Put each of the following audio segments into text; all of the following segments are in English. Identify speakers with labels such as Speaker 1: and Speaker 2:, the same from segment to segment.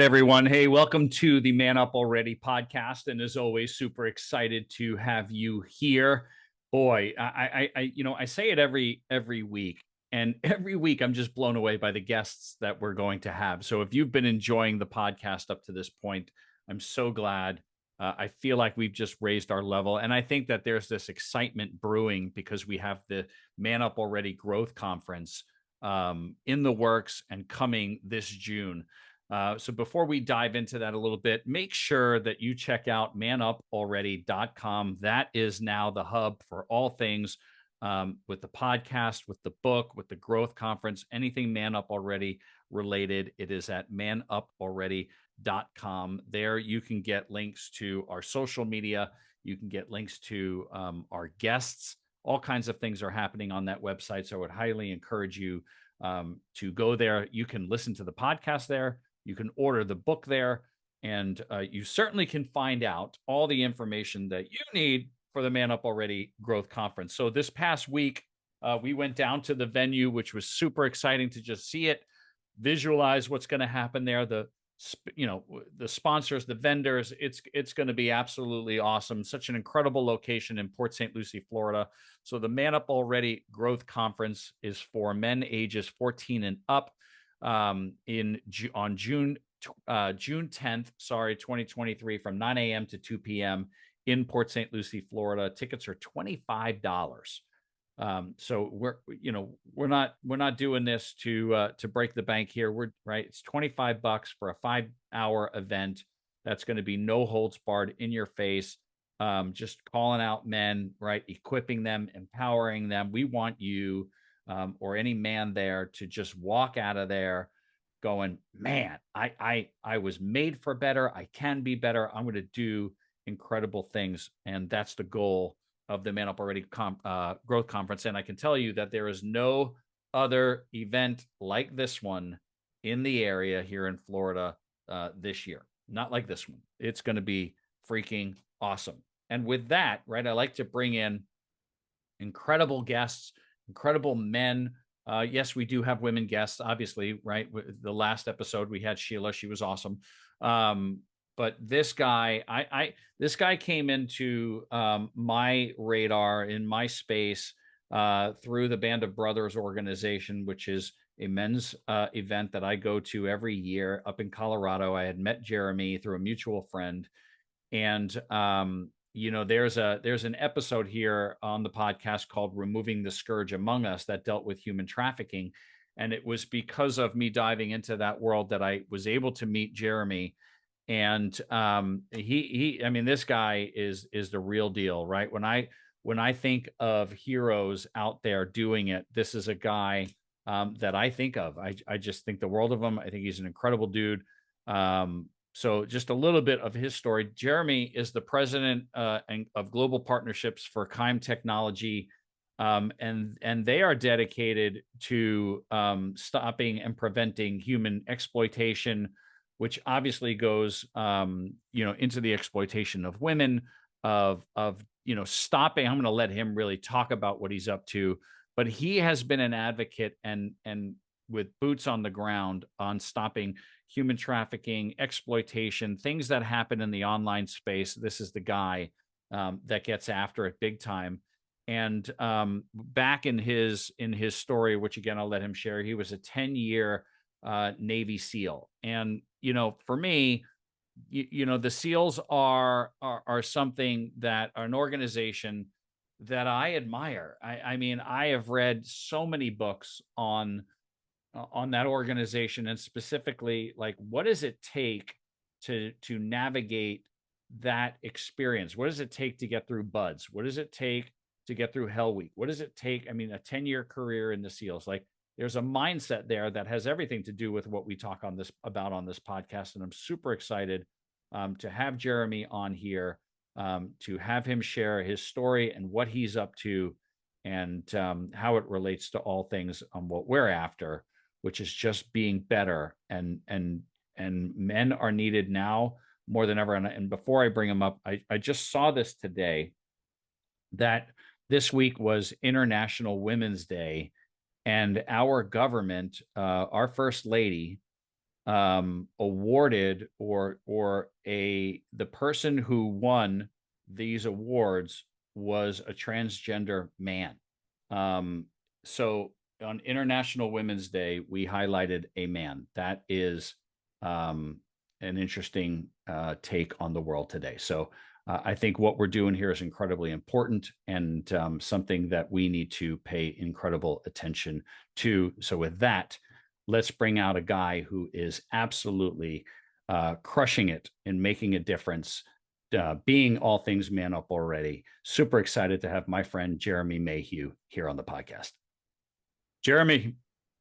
Speaker 1: everyone. Hey, welcome to the Man Up Already podcast. And as always, super excited to have you here. Boy, I say it every week, and every week I'm just blown away by the guests that we're going to have. So if you've been enjoying the podcast up to this point, I'm so glad. I feel like we've just raised our level, and I think that there's this excitement brewing because we have the Man Up Already Growth Conference in the works and coming this June. So before we dive into that a little bit, make sure that you check out manupalready.com. That is now the hub for all things with the podcast, with the book, with the growth conference, anything Man Up Already related. It is at manupalready.com. There you can get links to our social media. You can get links to our guests. All kinds of things are happening on that website. So I would highly encourage you to go there. You can listen to the podcast there. You can order the book there, and you certainly can find out all the information that you need for the Man Up Already Growth Conference. So this past week, we went down to the venue, which was super exciting to just see it, visualize what's going to happen there. The sponsors, the vendors, it's going to be absolutely awesome. Such an incredible location in Port St. Lucie, Florida. So the Man Up Already Growth Conference is for men ages 14 and up. On June 10th, 2023, from 9 a.m. to 2 p.m. in Port St. Lucie, Florida. Tickets are $25. So we're not doing this to break the bank here. It's $25 for a 5-hour event. That's going to be no holds barred, in your face. Just calling out men, right? Equipping them, empowering them. We want you or any man there to just walk out of there going, man, I was made for better. I can be better. I'm going to do incredible things. And that's the goal of the Man Up Already Growth Conference. And I can tell you that there is no other event like this one in the area here in Florida this year. Not like this one. It's going to be freaking awesome. And with that, right, I like to bring in incredible guests, incredible men. Yes, we do have women guests, obviously, right? The last episode we had Sheila. She was awesome. But this guy, this guy came into my radar, in my space, through the Band of Brothers organization, which is a men's event that I go to every year up in Colorado. I had met Jeremy through a mutual friend. And there's an episode here on the podcast called Removing the Scourge Among Us that dealt with human trafficking. And it was because of me diving into that world that I was able to meet Jeremy. And this guy is the real deal, right? When I think of heroes out there doing it, this is a guy that I think of. I just think the world of him. I think he's an incredible dude. So just a little bit of his story. Jeremy is the president of Global Partnerships for Keim Technology, and they are dedicated to stopping and preventing human exploitation, which obviously goes into the exploitation of women, of stopping. I'm going to let him really talk about what he's up to, but he has been an advocate and with boots on the ground on stopping human trafficking, exploitation, things that happen in the online space. This is the guy that gets after it big time. And back in his story, which again I'll let him share, he was a 10-year Navy SEAL. And for me, the SEALs are something that are an organization that I admire. I have read so many books on that organization, and specifically, like, what does it take to navigate that experience? What does it take to get through BUDS? What does it take to get through Hell Week? What does it take? A 10-year career in the SEALs. Like, there's a mindset there that has everything to do with what we talk about on this podcast. And I'm super excited to have Jeremy on here, to have him share his story and what he's up to, and how it relates to all things on what we're after, which is just being better. And men are needed now more than ever. And before I bring him up, I just saw this today, that this week was International Women's Day, and our government, our First Lady, awarded, or the person who won these awards was a transgender man. So on International Women's Day, we highlighted a man. That is an interesting take on the world today. So I think what we're doing here is incredibly important, and something that we need to pay incredible attention to. So with that, let's bring out a guy who is absolutely crushing it and making a difference, being all things man up already. Super excited to have my friend Jeremy Mahugh here on the podcast. Jeremy,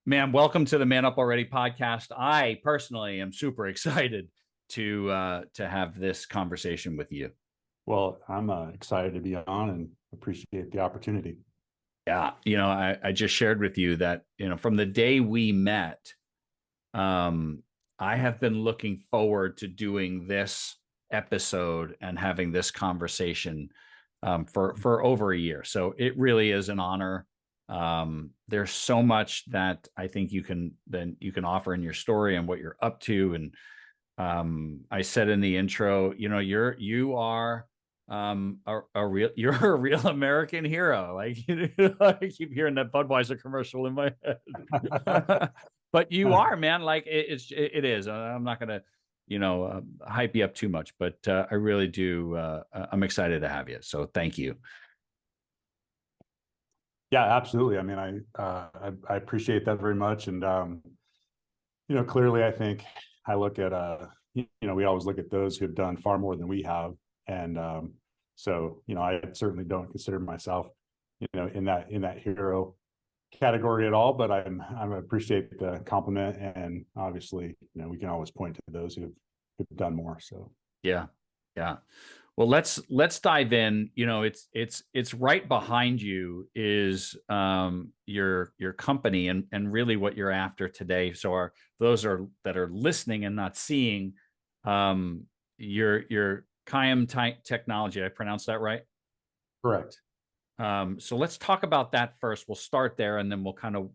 Speaker 1: man, welcome to the Man Up Already podcast. I personally am super excited to have this conversation with you.
Speaker 2: Well, I'm excited to be on and appreciate the opportunity.
Speaker 1: Yeah, I just shared with you that, from the day we met, I have been looking forward to doing this episode and having this conversation for over a year. So it really is an honor. There's so much that I think you can offer in your story and what you're up to. And I said in the intro, you are you're a real American hero. Like, I keep hearing that Budweiser commercial in my head. But you are, man. Like, it is. I'm not gonna, hype you up too much, but I really do. I'm excited to have you. So thank you.
Speaker 2: Yeah, absolutely. I mean, I appreciate that very much. And clearly, I think I look at we always look at those who have done far more than we have, and so I certainly don't consider myself in that hero category at all, but I appreciate the compliment, and obviously we can always point to those who've done more. So
Speaker 1: yeah. Well, let's dive in. It's right behind you is your company, and really what you're after today. So those that are listening and not seeing, your Kayam technology. I pronounced that right?
Speaker 2: correct.
Speaker 1: So let's talk about that first. We'll start there, and then we'll kind of,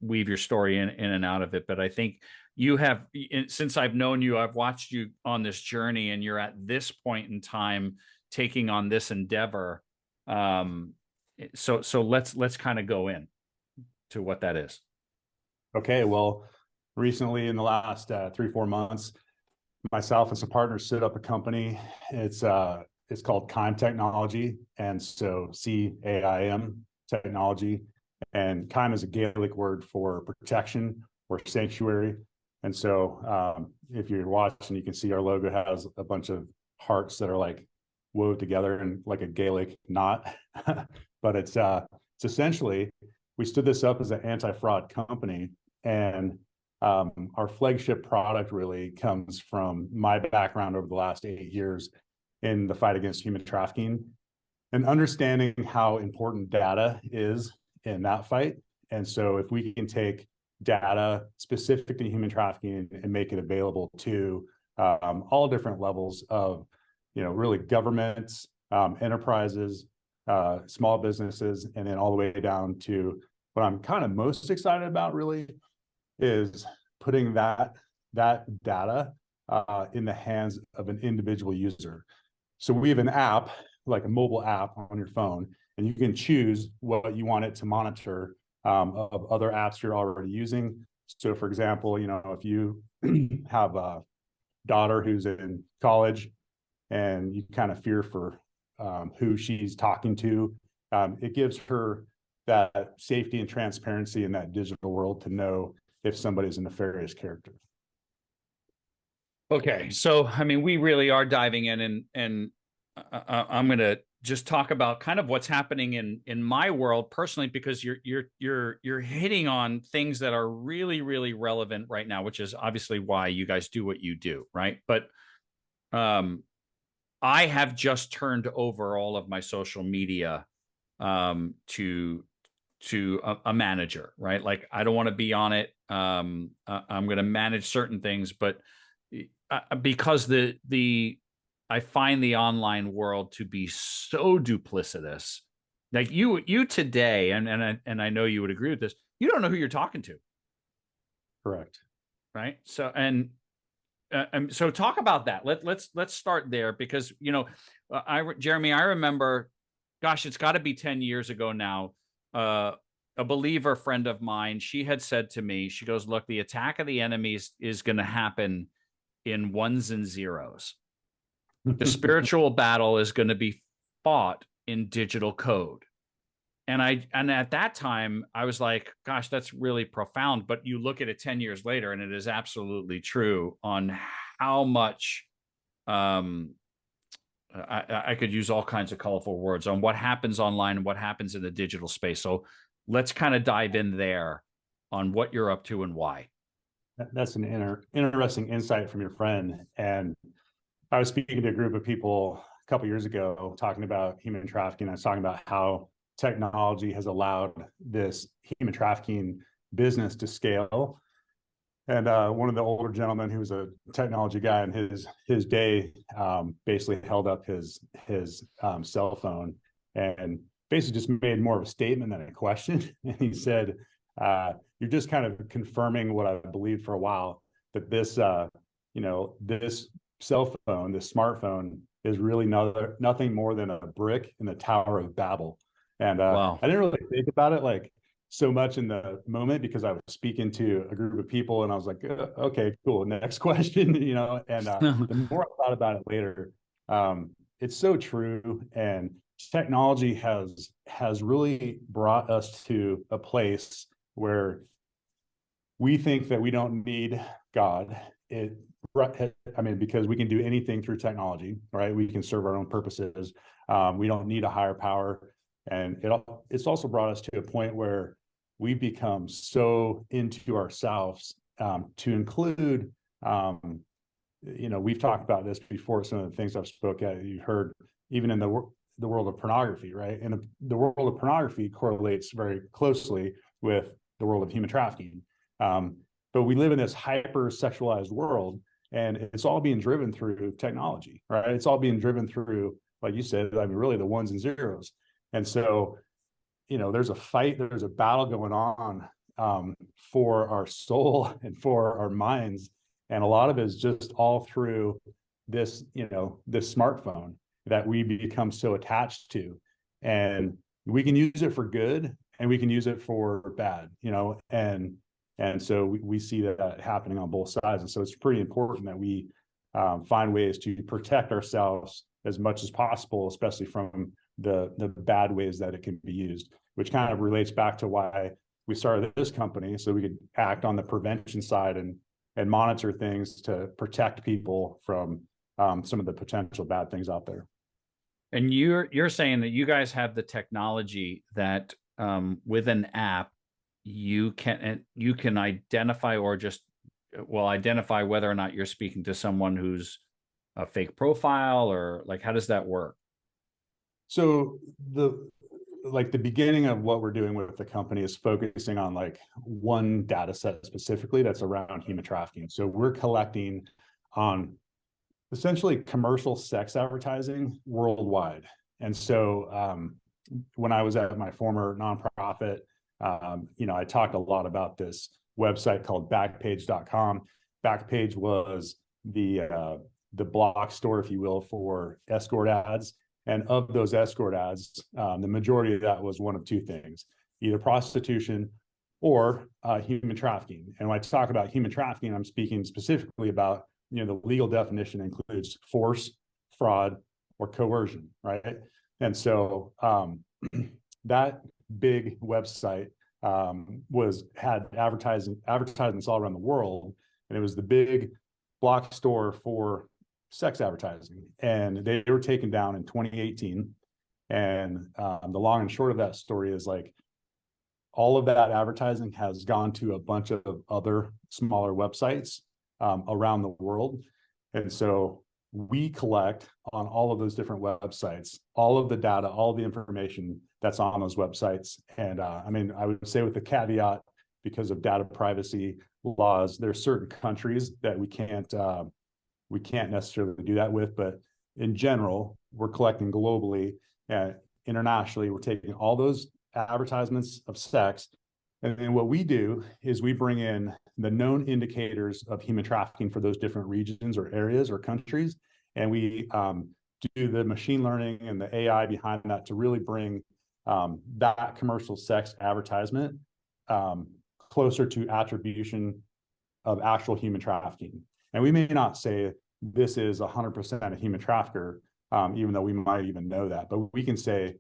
Speaker 1: weave your story in and out of it. But I think you have, since I've known you, I've watched you on this journey, and you're at this point in time taking on this endeavor. So let's kind of go in to what that is.
Speaker 2: Okay. Well, recently in the last 3-4 months, myself and some partners set up a company. It's called Kayam Technology, and so CAIM technology. And Kayam is a Gaelic word for protection or sanctuary. And so if you're watching, you can see our logo has a bunch of hearts that are like wove together in like a Gaelic knot. But it's essentially, we stood this up as an anti-fraud company, and our flagship product really comes from my background over the last 8 years in the fight against human trafficking, and understanding how important data is in that fight. And so if we can take data specific to human trafficking and make it available to all different levels of, really governments, enterprises, small businesses, and then all the way down to what I'm kind of most excited about really is putting that data in the hands of an individual user. So we have an app, like a mobile app on your phone, and you can choose what you want it to monitor of other apps you're already using. So for example, if you have a daughter who's in college and you kind of fear for who she's talking to, it gives her that safety and transparency in that digital world to know if somebody's a nefarious character.
Speaker 1: Okay, so I mean, we really are diving in, and I'm going to just talk about kind of what's happening in my world personally, because you're hitting on things that are really, really relevant right now, which is obviously why you guys do what you do, right? But I have just turned over all of my social media to a manager, right? Like, I don't want to be on it. I'm going to manage certain things, but because I find the online world to be so duplicitous. Like you today, and I know you would agree with this. You don't know who you're talking to.
Speaker 2: Correct.
Speaker 1: right? So so talk about that. Let's start there, because Jeremy, I remember, gosh, it's got to be 10 years ago now. A believer friend of mine, she had said to me, she goes, "Look, the attack of the enemies is going to happen in ones and zeros. The spiritual battle is going to be fought in digital code." And at that time I was like, gosh, that's really profound. But you look at it 10 years later, and it is absolutely true on how much um I could use all kinds of colorful words on what happens online and what happens in the digital space. So let's kind of dive in there on what you're up to and why.
Speaker 2: That's an interesting insight from your friend. And I was speaking to a group of people a couple of years ago talking about human trafficking. I was talking about how technology has allowed this human trafficking business to scale. And one of the older gentlemen who was a technology guy in his day basically held up his cell phone and basically just made more of a statement than a question. And he said, "You're just kind of confirming what I believed for a while, that this this cell phone, this smartphone, is really nothing more than a brick in the Tower of Babel." And
Speaker 1: Wow.
Speaker 2: I didn't really think about it like so much in the moment, because I was speaking to a group of people and I was like, okay, cool, next question." And the more I thought about it later, it's so true. And technology has really brought us to a place where we think that we don't need God. Because we can do anything through technology, right? We can serve our own purposes. We don't need a higher power. And it's also brought us to a point where we become so into ourselves, to include, we've talked about this before, some of the things I've spoke at, you've heard, even in the world of pornography, right? And the world of pornography correlates very closely with the world of human trafficking. But we live in this hyper sexualized world, and it's all being driven through technology, right? It's all being driven through, like you said, really the ones and zeros. And so, there's a fight, there's a battle going on, for our soul and for our minds. And a lot of it is just all through this, this smartphone that we become so attached to. And we can use it for good and we can use it for bad, and so we see that happening on both sides. And so it's pretty important that we find ways to protect ourselves as much as possible, especially from the bad ways that it can be used, which kind of relates back to why we started this company, so we could act on the prevention side and monitor things to protect people from some of the potential bad things out there.
Speaker 1: And you're saying that you guys have the technology that with an app you can identify, or just identify whether or not you're speaking to someone who's a fake profile, or like, how does that work?
Speaker 2: So the beginning of what we're doing with the company is focusing on like one data set specifically that's around human trafficking. So we're collecting on essentially commercial sex advertising worldwide. And so when I was at my former nonprofit, I talked a lot about this website called Backpage.com. Backpage was the block store, if you will, for escort ads. And of those escort ads, the majority of that was one of two things: either prostitution or human trafficking. And when I talk about human trafficking, I'm speaking specifically about, the legal definition includes force, fraud, or coercion, right? And so that big website had advertisements all around the world, and it was the big block store for sex advertising, and they were taken down in 2018. And the long and short of that story is, like, all of that advertising has gone to a bunch of other smaller websites around the world. And so we collect on all of those different websites, all of the data, all the information that's on those websites. And I would say, with the caveat, because of data privacy laws, there's certain countries that we can't necessarily do that with. But in general, we're collecting globally. Internationally, we're taking all those advertisements of sex, And then what we do is we bring in the known indicators of human trafficking for those different regions or areas or countries. And we do the machine learning and the AI behind that to really bring that commercial sex advertisement closer to attribution of actual human trafficking. And we may not say this is 100% a human trafficker, even though we might even know that, but we can say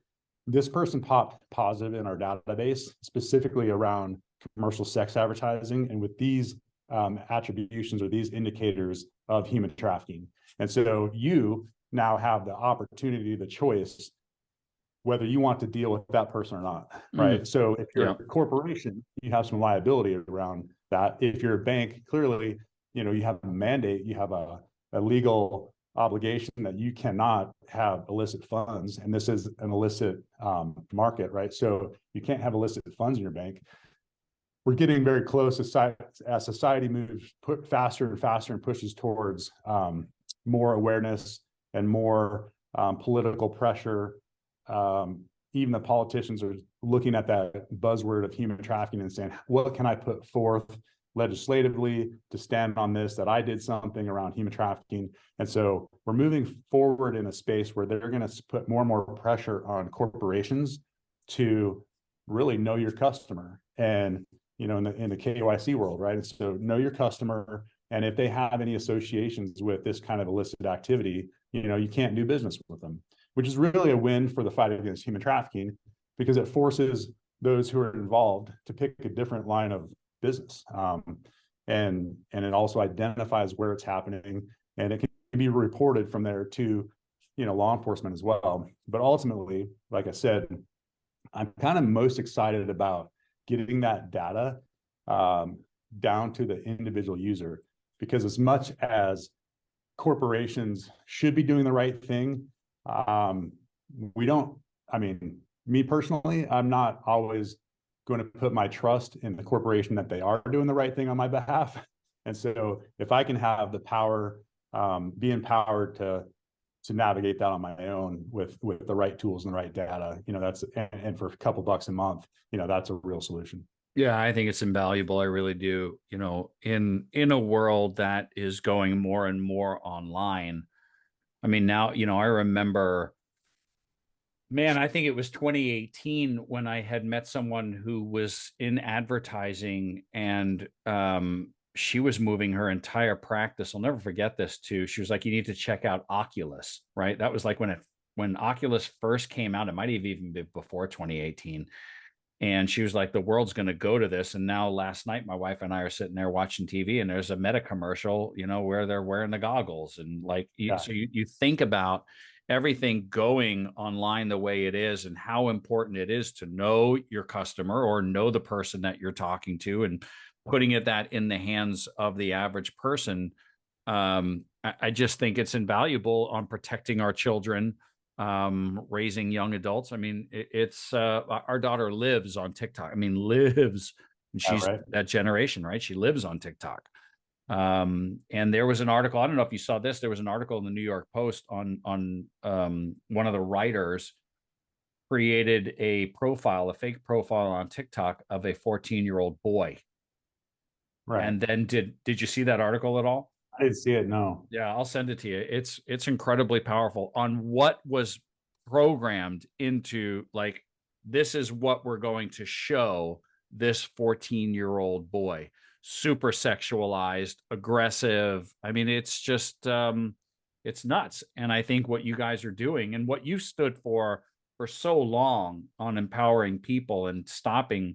Speaker 2: this person popped positive in our database, specifically around commercial sex advertising, and with these attributions or these indicators of human trafficking. And so you now have the opportunity, the choice, whether you want to deal with that person or not, right? So if you're a corporation, you have some liability around that. If you're a bank, clearly, you have a mandate, you have a legal obligation that you cannot have illicit funds, and this is an illicit market, right? So you can't have illicit funds in your bank. We're getting very close as society moves faster and faster and pushes towards more awareness and more political pressure. Even the politicians are looking at that buzzword of human trafficking and saying, what can I put forth legislatively to stand on this, that I did something around human trafficking? And so we're moving forward in a space where they're going to put more and more pressure on corporations to really know your customer. And, in the KYC world, right? And so know your customer. And if they have any associations with this kind of illicit activity, you can't do business with them, which is really a win for the fight against human trafficking, because it forces those who are involved to pick a different line of business. And it also identifies where it's happening, and it can be reported from there to, law enforcement as well. But ultimately, like I said, I'm kind of most excited about getting that data down to the individual user, because as much as corporations should be doing the right thing, we don't, me personally, I'm not always going to put my trust in the corporation that they are doing the right thing on my behalf. And so if I can have the power, be empowered to navigate that on my own with the right tools and the right data, that's, and for a couple bucks a month, that's a real solution.
Speaker 1: Yeah, I think it's invaluable. I really do. In a world that is going more and more online. Now, I remember, man, I think it was 2018 when I had met someone who was in advertising, and she was moving her entire practice. I'll never forget this too. She was like, you need to check out Oculus, right? That was like when Oculus first came out. It might have even been before 2018. And she was like, the world's going to go to this. And now last night, my wife and I are sitting there watching TV, and there's a Meta commercial, where they're wearing the goggles. And like, so you think about everything going online the way it is, and how important it is to know your customer or know the person that you're talking to, and putting that in the hands of the average person. I just think it's invaluable on protecting our children, raising young adults. It's our daughter lives on TikTok. Lives, and she's that generation, right? She lives on TikTok. And there was an article, I don't know if you saw this, there was an article in the New York Post on one of the writers created a fake profile on TikTok of a 14-year-old boy. Right. And then did you see that article at all?
Speaker 2: I didn't see it, no.
Speaker 1: Yeah, I'll send it to you. It's incredibly powerful on what was programmed into, like, this is what we're going to show this 14-year-old boy. Super sexualized, aggressive. It's just it's nuts. And I think what you guys are doing, and what you stood for so long, on empowering people and stopping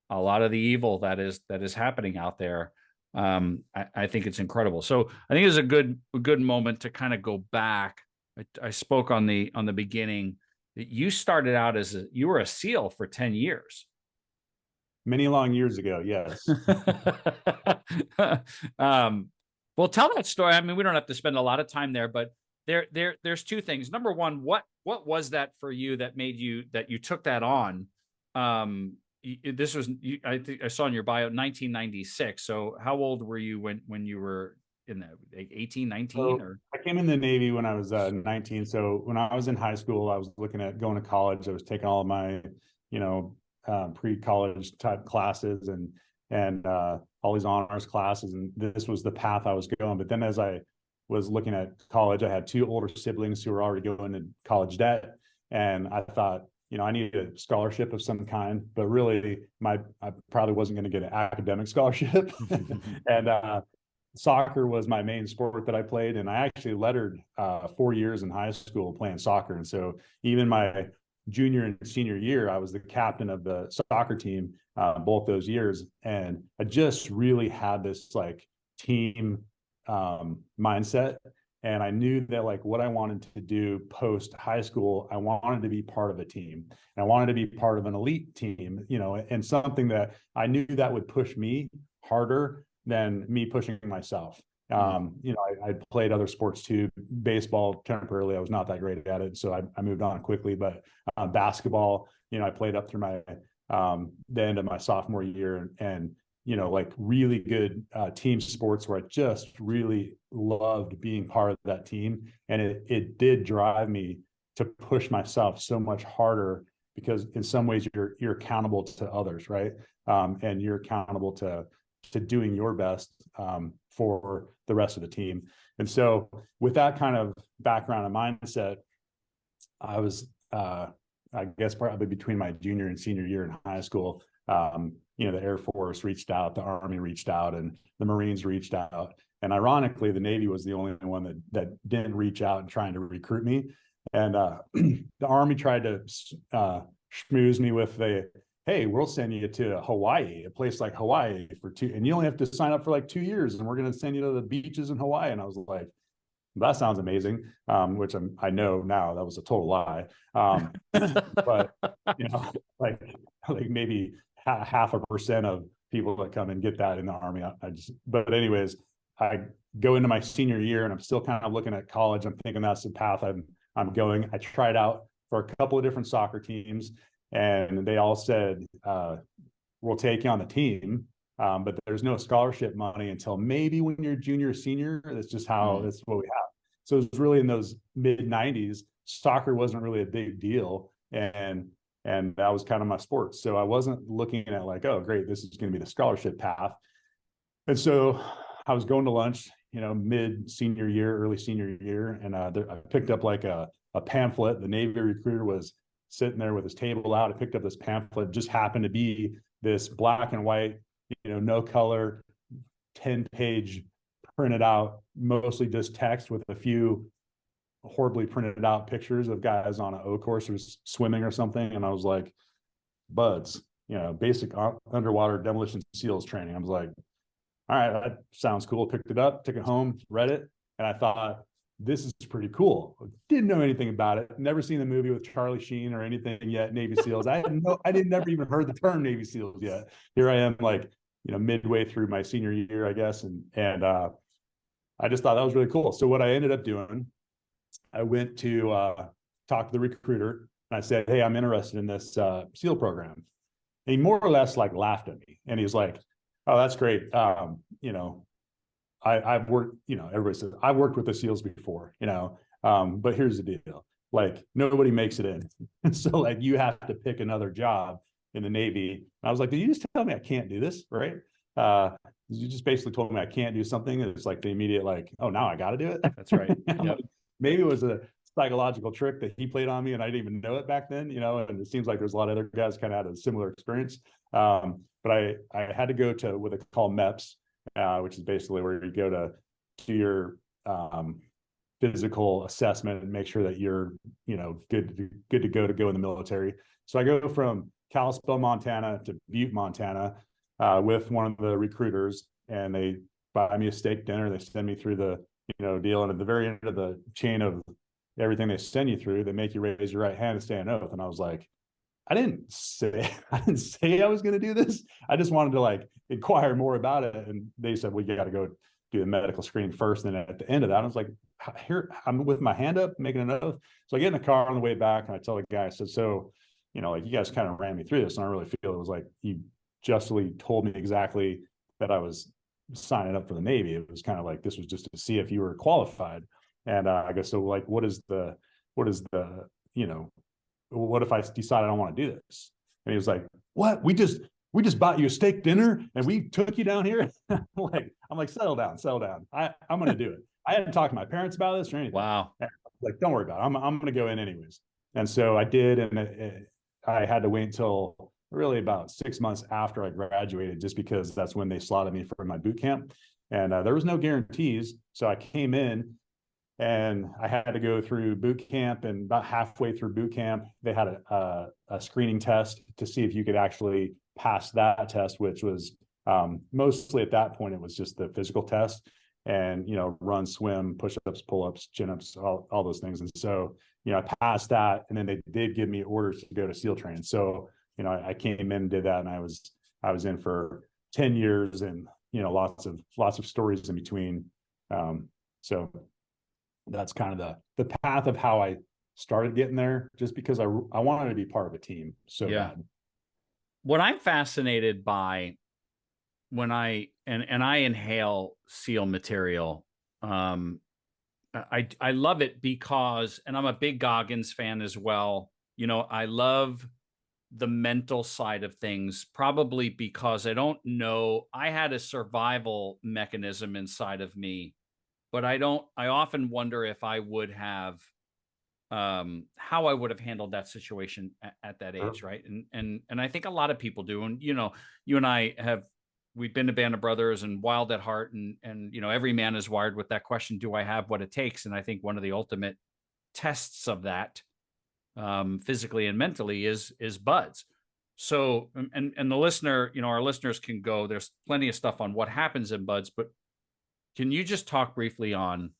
Speaker 1: a lot of the evil that is happening out there, I think it's incredible. So I think it's a good moment to kind of go back. I spoke on the beginning that you started out you were a SEAL for 10 years.
Speaker 2: Many long years ago, yes.
Speaker 1: Well, tell that story. We don't have to spend a lot of time there, but there's two things. Number one, what was that for you that made you took that on? This was, I think I saw in your bio, 1996. So how old were you when you were in that, 18, 19? Or
Speaker 2: I came in the Navy when I was 19. So when I was in high school, I was looking at going to college. I was taking all of my, pre-college type classes and all these honors classes, and this was the path I was going. But then as I was looking at college, I had two older siblings who were already going to college debt, and I thought, I needed a scholarship of some kind, but really I probably wasn't going to get an academic scholarship. And soccer was my main sport that I played, and I actually lettered 4 years in high school playing soccer. And so even my junior and senior year, I was the captain of the soccer team both those years, and I just really had this like team mindset. And I knew that like what I wanted to do post high school, I wanted to be part of a team, and I wanted to be part of an elite team, and something that I knew that would push me harder than me pushing myself. I played other sports too. Baseball temporarily, I was not that great at it, so I moved on quickly. But basketball, I played up through my the end of my sophomore year, and like really good team sports where I just really loved being part of that team. And it did drive me to push myself so much harder, because in some ways you're accountable to others, right? And you're accountable to doing your best for the rest of the team. And so with that kind of background and mindset, I was, I guess probably between my junior and senior year in high school, the Air Force reached out, the Army reached out, and the Marines reached out. And ironically, the Navy was the only one that didn't reach out and trying to recruit me. And the Army tried to schmooze me with hey, we'll send you to Hawaii, a place like Hawaii and you only have to sign up for like 2 years, and we're going to send you to the beaches in Hawaii. And I was like, that sounds amazing, which I know now that was a total lie. But like maybe 0.5% of people that come and get that in the Army. But anyways, I go into my senior year, and I'm still kind of looking at college. I'm thinking that's the path I'm going. I tried out for a couple of different soccer teams, and they all said, we'll take you on the team, but there's no scholarship money until maybe when you're junior, senior. That's just that's what we have. So it was really in those mid 90s, soccer wasn't really a big deal. And that was kind of my sport. So I wasn't looking at like, oh, great, this is going to be the scholarship path. And so I was going to lunch, mid senior year, early senior year. And I picked up like a pamphlet. The Navy recruiter was sitting there with his table out. I picked up this pamphlet. It just happened to be this black and white, no color, 10-page printed out, mostly just text with a few horribly printed out pictures of guys on an O course or swimming or something. And I was like, buds, basic underwater demolition SEALs training. I was like, all right, that sounds cool. Picked it up, took it home, read it. And I thought, this is pretty cool. Didn't know anything about it. Never seen the movie with Charlie Sheen or anything yet. Navy SEALs. I didn't never even heard the term Navy SEALs yet. Here I am, like, midway through my senior year, I guess. And I just thought that was really cool. So what I ended up doing, I went to talk to the recruiter, and I said, hey, I'm interested in this SEAL program. And he more or less like laughed at me, and he was like, oh, that's great. I've worked, everybody says I've worked with the SEALs before, but here's the deal. Like, nobody makes it in. So like, you have to pick another job in the Navy. And I was like, did you just tell me I can't do this? Right. You just basically told me I can't do something. And it's like the immediate, like, oh, now I got to do it.
Speaker 1: That's right. Yep.
Speaker 2: Like, maybe it was a psychological trick that he played on me, and I didn't even know it back then, and it seems like there's a lot of other guys kind of had a similar experience. But I had to go to what they call MEPS, which is basically where you go to do your physical assessment and make sure that you're, good to go in the military. So I go from Kalispell, Montana to Butte, Montana, with one of the recruiters, and they buy me a steak dinner. They send me through the, deal. And at the very end of the chain of everything they send you through, they make you raise your right hand and stay an oath. And I was like, I didn't say I was going to do this. I just wanted to like inquire more about it. And they said, well, you got to go do the medical screening first. And then at the end of that, I was like, here, I'm with my hand up, making an oath. So I get in the car on the way back, and I tell the guy, I said, so, like, you guys kind of ran me through this, and I really feel it was like you justly told me exactly that I was signing up for the Navy. It was kind of like, this was just to see if you were qualified. And I guess, so like, what if I decide I don't want to do this? And he was like, what? We just bought you a steak dinner and we took you down here. I'm like, settle down. I'm going to do it. I hadn't talked to my parents about this or anything.
Speaker 1: Wow.
Speaker 2: Like, don't worry about it. I'm going to go in anyways. And so I did. And I had to wait until really about 6 months after I graduated, just because that's when they slotted me for my boot camp. And there was no guarantees. So I came in and I had to go through boot camp, and about halfway through boot camp, they had a screening test to see if you could actually pass that test, which was mostly at that point, it was just the physical test and, run, swim, push-ups, pull-ups, chin-ups, all those things. And so, I passed that, and then they did give me orders to go to SEAL training. So, I came in and did that, and I was in for 10 years and, lots of stories in between. So that's kind of the path of how I started getting there, just because I wanted to be part of a team so bad.
Speaker 1: What I'm fascinated by when I inhale SEAL material, I love it because, and I'm a big Goggins fan as well. I love the mental side of things, probably because I don't know, I had a survival mechanism inside of me, but I often wonder if I would have, how I would have handled that situation at that age. Right. And I think a lot of people do. And, you and I we've been a band of brothers and wild at heart. And, every man is wired with that question, do I have what it takes? And I think one of the ultimate tests of that, physically and mentally is buds. So, and the listener, our listeners can go, there's plenty of stuff on what happens in buds, but can you just talk briefly on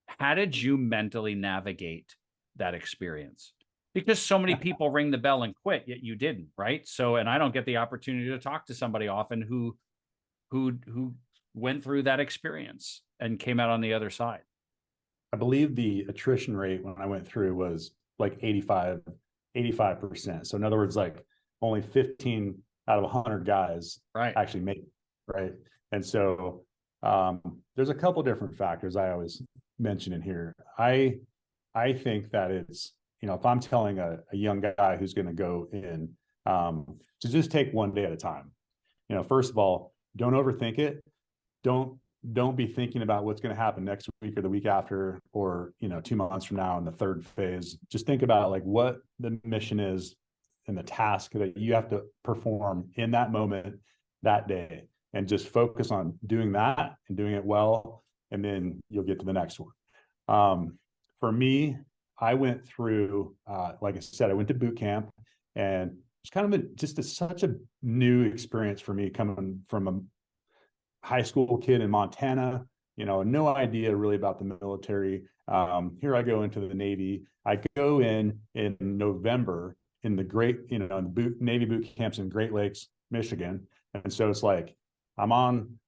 Speaker 1: how did you mentally navigate that experience? Because so many people ring the bell and quit, yet you didn't, right? So, and I don't get the opportunity to talk to somebody often who went through that experience and came out on the other side.
Speaker 2: I believe the attrition rate when I went through was like 85%. So in other words, like only 15 out of 100 guys actually make it, right? And so there's a couple different factors I always mention in here. I think that it's, if I'm telling a young guy who's going to go in, to just take one day at a time. First of all, don't overthink it. Don't be thinking about what's going to happen next week or the week after, or 2 months from now in the third phase. Just think about like what the mission is and the task that you have to perform in that moment, that day, and just focus on doing that and doing it well, and then you'll get to the next one. For me, I went through, like I said, I went to boot camp, and it's kind of such a new experience for me, coming from a high school kid in Montana, no idea really about the military. Here I go into the Navy. I go in November in the Navy boot camps in Great Lakes, Michigan. And so it's like, I'm on,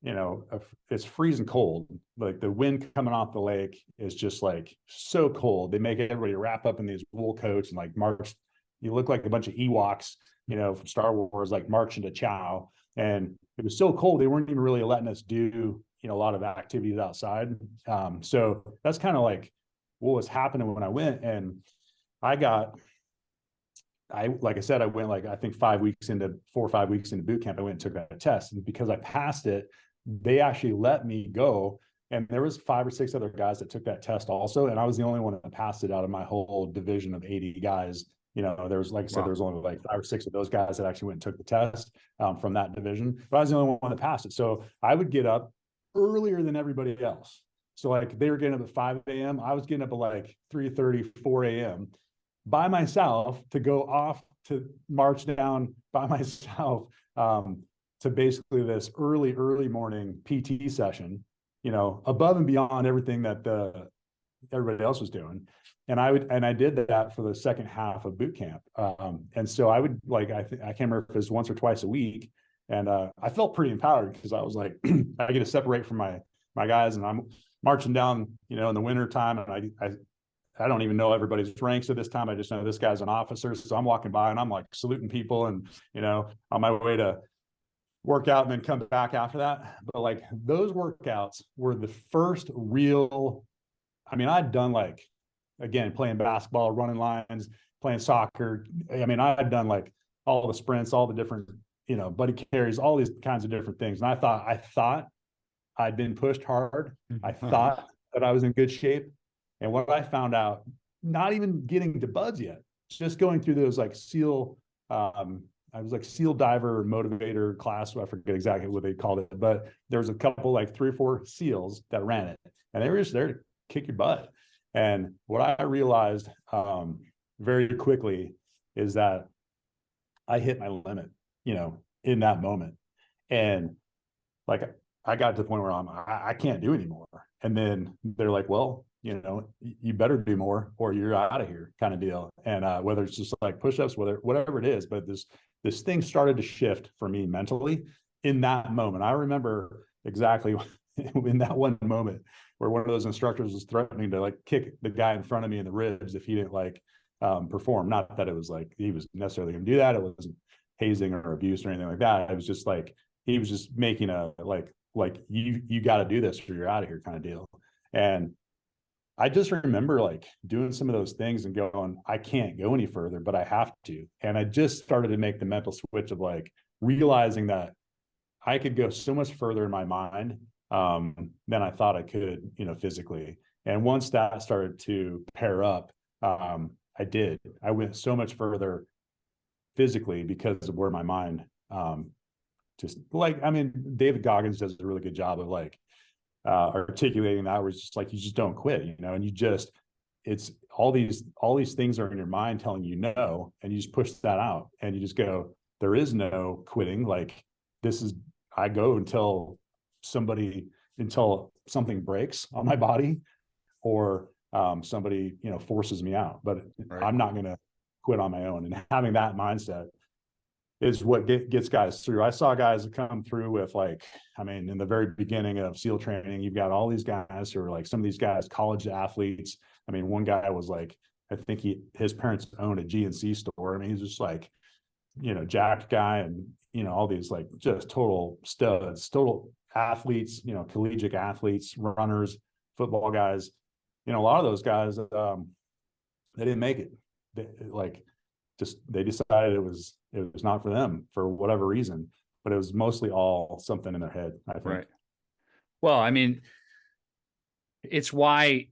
Speaker 2: it's freezing cold. Like the wind coming off the lake is just like so cold. They make everybody wrap up in these wool coats and like march. You look like a bunch of Ewoks, from Star Wars, like marching to chow. And it was so cold, they weren't even really letting us do, a lot of activities outside. So that's kind of like what was happening when I went. And like I said, I went like, I think 4 or 5 weeks into boot camp, I went and took that test. And because I passed it, they actually let me go. And there was 5 or 6 other guys that took that test also. And I was the only one that passed it out of my whole division of 80 guys. There was, like I said, there was only like 5 or 6 of those guys that actually went and took the test from that division, but I was the only one that passed it. So I would get up earlier than everybody else. So like they were getting up at 5 a.m. I was getting up at like 3:30, 4 a.m. by myself to go off to march down by myself to basically this early morning PT session, above and beyond everything that everybody else was doing. And I did that for the second half of boot camp. And so I would I can't remember if it was once or twice a week. And I felt pretty empowered because I was like, I get to separate from my guys, and I'm marching down, in the winter time. And I don't even know everybody's ranks at this time. I just know this guy's an officer. So I'm walking by and I'm like saluting people and, on my way to work out and then come back after that. But like those workouts were the first real, I'd done again, playing basketball, running lines, playing soccer. I'd done all the sprints, all the different, buddy carries, all these kinds of different things. And I thought I'd been pushed hard. I thought that I was in good shape. And what I found out, not even getting to buds yet, just going through those like SEAL, I was like SEAL diver motivator class. I forget exactly what they called it, but there was a couple, like 3 or 4 SEALs that ran it, and they were just there to kick your butt. And what I realized very quickly is that I hit my limit, in that moment. And like I got to the point where I can't do anymore. And then they're like, well, you better do more or you're out of here, kind of deal. And whether it's just like push-ups, whatever it is, but this thing started to shift for me mentally in that moment. I remember exactly in that one moment where one of those instructors was threatening to like kick the guy in front of me in the ribs if he didn't like perform. Not that it was like he was necessarily going to do that. It wasn't hazing or abuse or anything like that. It was just like he was just making a like you got to do this or you're out of here kind of deal. And I just remember like doing some of those things and going, I can't go any further, but I have to. And I just started to make the mental switch of like realizing that I could go so much further in my mind than I thought I could, physically. And once that started to pair up, I did. I went so much further physically because of where my mind just like, I mean, David Goggins does a really good job of like articulating that, where it's just like you just don't quit, and you just it's all these things are in your mind telling you no, and you just push that out and you just go, there is no quitting. Like this is I go until something breaks on my body or somebody forces me out, but
Speaker 1: Right.
Speaker 2: I'm not going to quit on my own. And having that mindset is what gets guys through. I saw guys that come through with like, I mean, in the very beginning of SEAL training, you've got all these guys who are like, some of these guys, college athletes. I mean, one guy was like, I think his parents owned a GNC store. I mean, he's just like, jacked guy, and all these like just total studs, total athletes, collegiate athletes, runners, football guys. A lot of those guys, they didn't make it. They decided it was not for them for whatever reason, but it was mostly all something in their head, I think.
Speaker 1: Right. Well, I mean, it's why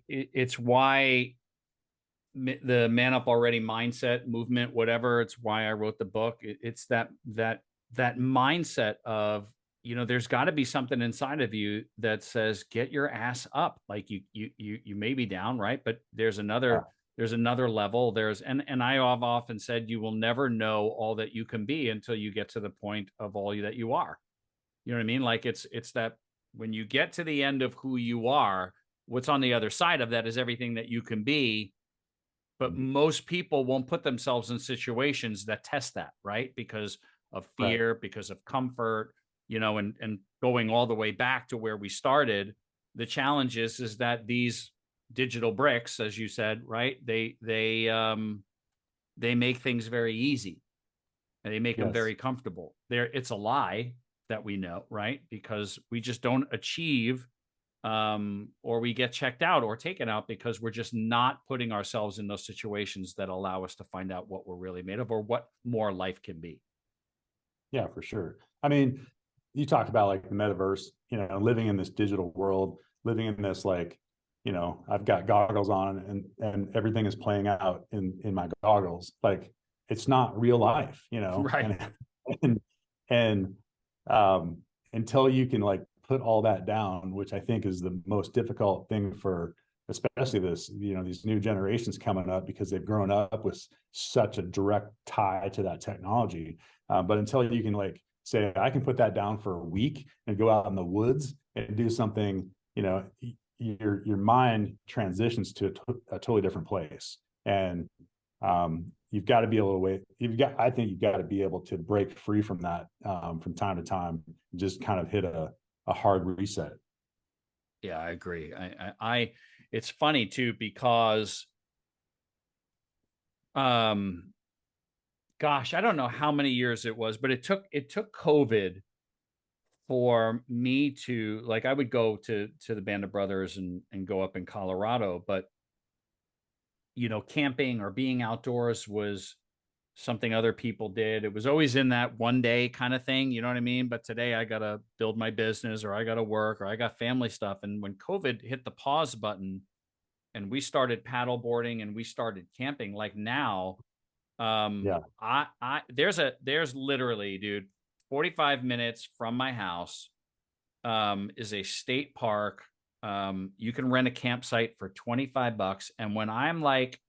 Speaker 1: the man up already mindset movement, whatever, it's why I wrote the book. It's that mindset of, there's got to be something inside of you that says, get your ass up. Like you may be down, right? But there's another level. And I have often said, you will never know all that you can be until you get to the point of all that you are. You know what I mean? Like it's that when you get to the end of who you are, what's on the other side of that is everything that you can be. But most people won't put themselves in situations that test that, right? Because of fear, right, because of comfort, and going all the way back to where we started. The challenge is that these digital bricks, as you said, right? They make things very easy, and they make them very comfortable. It's a lie that we know, right? Because we just don't achieve, or we get checked out or taken out because we're just not putting ourselves in those situations that allow us to find out what we're really made of or what more life can be.
Speaker 2: Yeah, for sure. I mean, you talked about like the metaverse, living in this digital world, living in this like, I've got goggles on and everything is playing out in my goggles. Like it's not real life,
Speaker 1: Right.
Speaker 2: and until you can like put all that down, which I think is the most difficult thing for especially these new generations coming up, because they've grown up with such a direct tie to that technology. But until you can like say, I can put that down for a week and go out in the woods and do something, your mind transitions to a totally different place. And you've got to be able to wait. I think you've got to be able to break free from that from time to time, and just kind of hit a hard reset.
Speaker 1: Yeah, I agree. It's funny too, because, gosh, I don't know how many years it was, but it took COVID for me to like, I would go to the Band of Brothers and go up in Colorado, but camping or being outdoors was something other people did. It was always in that one day kind of thing, you know what I mean? But today I got to build my business, or I got to work, or I got family stuff. And when COVID hit the pause button and we started paddle boarding and we started camping, like now,
Speaker 2: Yeah.
Speaker 1: there's literally, dude, 45 minutes from my house, is a state park. You can rent a campsite for $25. And when I'm like,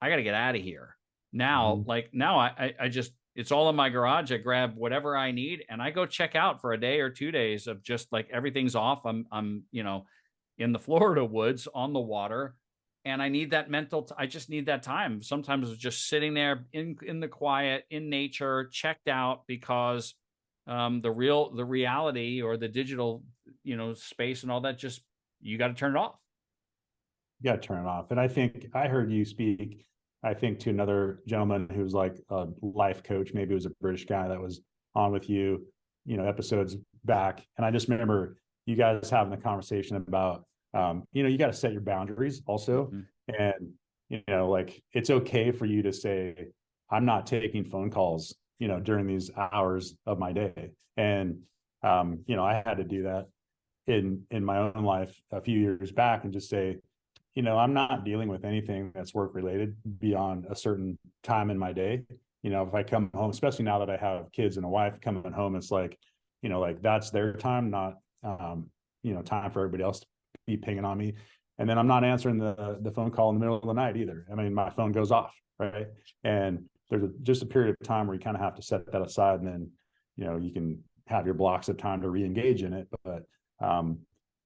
Speaker 1: I got to get out of here now,
Speaker 2: Mhm.
Speaker 1: like now I just, it's all in my garage. I grab whatever I need and I go check out for a day or 2 days of just like everything's off. I'm, in the Florida woods on the water. And I need that I just need that time. Sometimes it's just sitting there in the quiet, in nature, checked out, because the reality or the digital, space and all that, just, you got to turn it off.
Speaker 2: You got to turn it off. And I think I heard you speak, I think, to another gentleman who was like a life coach. Maybe it was a British guy that was on with you, episodes back. And I just remember you guys having a conversation about, you got to set your boundaries also.
Speaker 1: Mm-hmm.
Speaker 2: And, like, it's okay for you to say, I'm not taking phone calls, during these hours of my day. And, I had to do that in my own life a few years back, and just say, I'm not dealing with anything that's work related beyond a certain time in my day. If I come home, especially now that I have kids and a wife coming home, it's like, like that's their time, not, time for everybody else to be pinging on me. And then I'm not answering the phone call in the middle of the night either. I mean, my phone goes off, right? And there's just a period of time where you kind of have to set that aside, and then, you can have your blocks of time to re-engage in it. But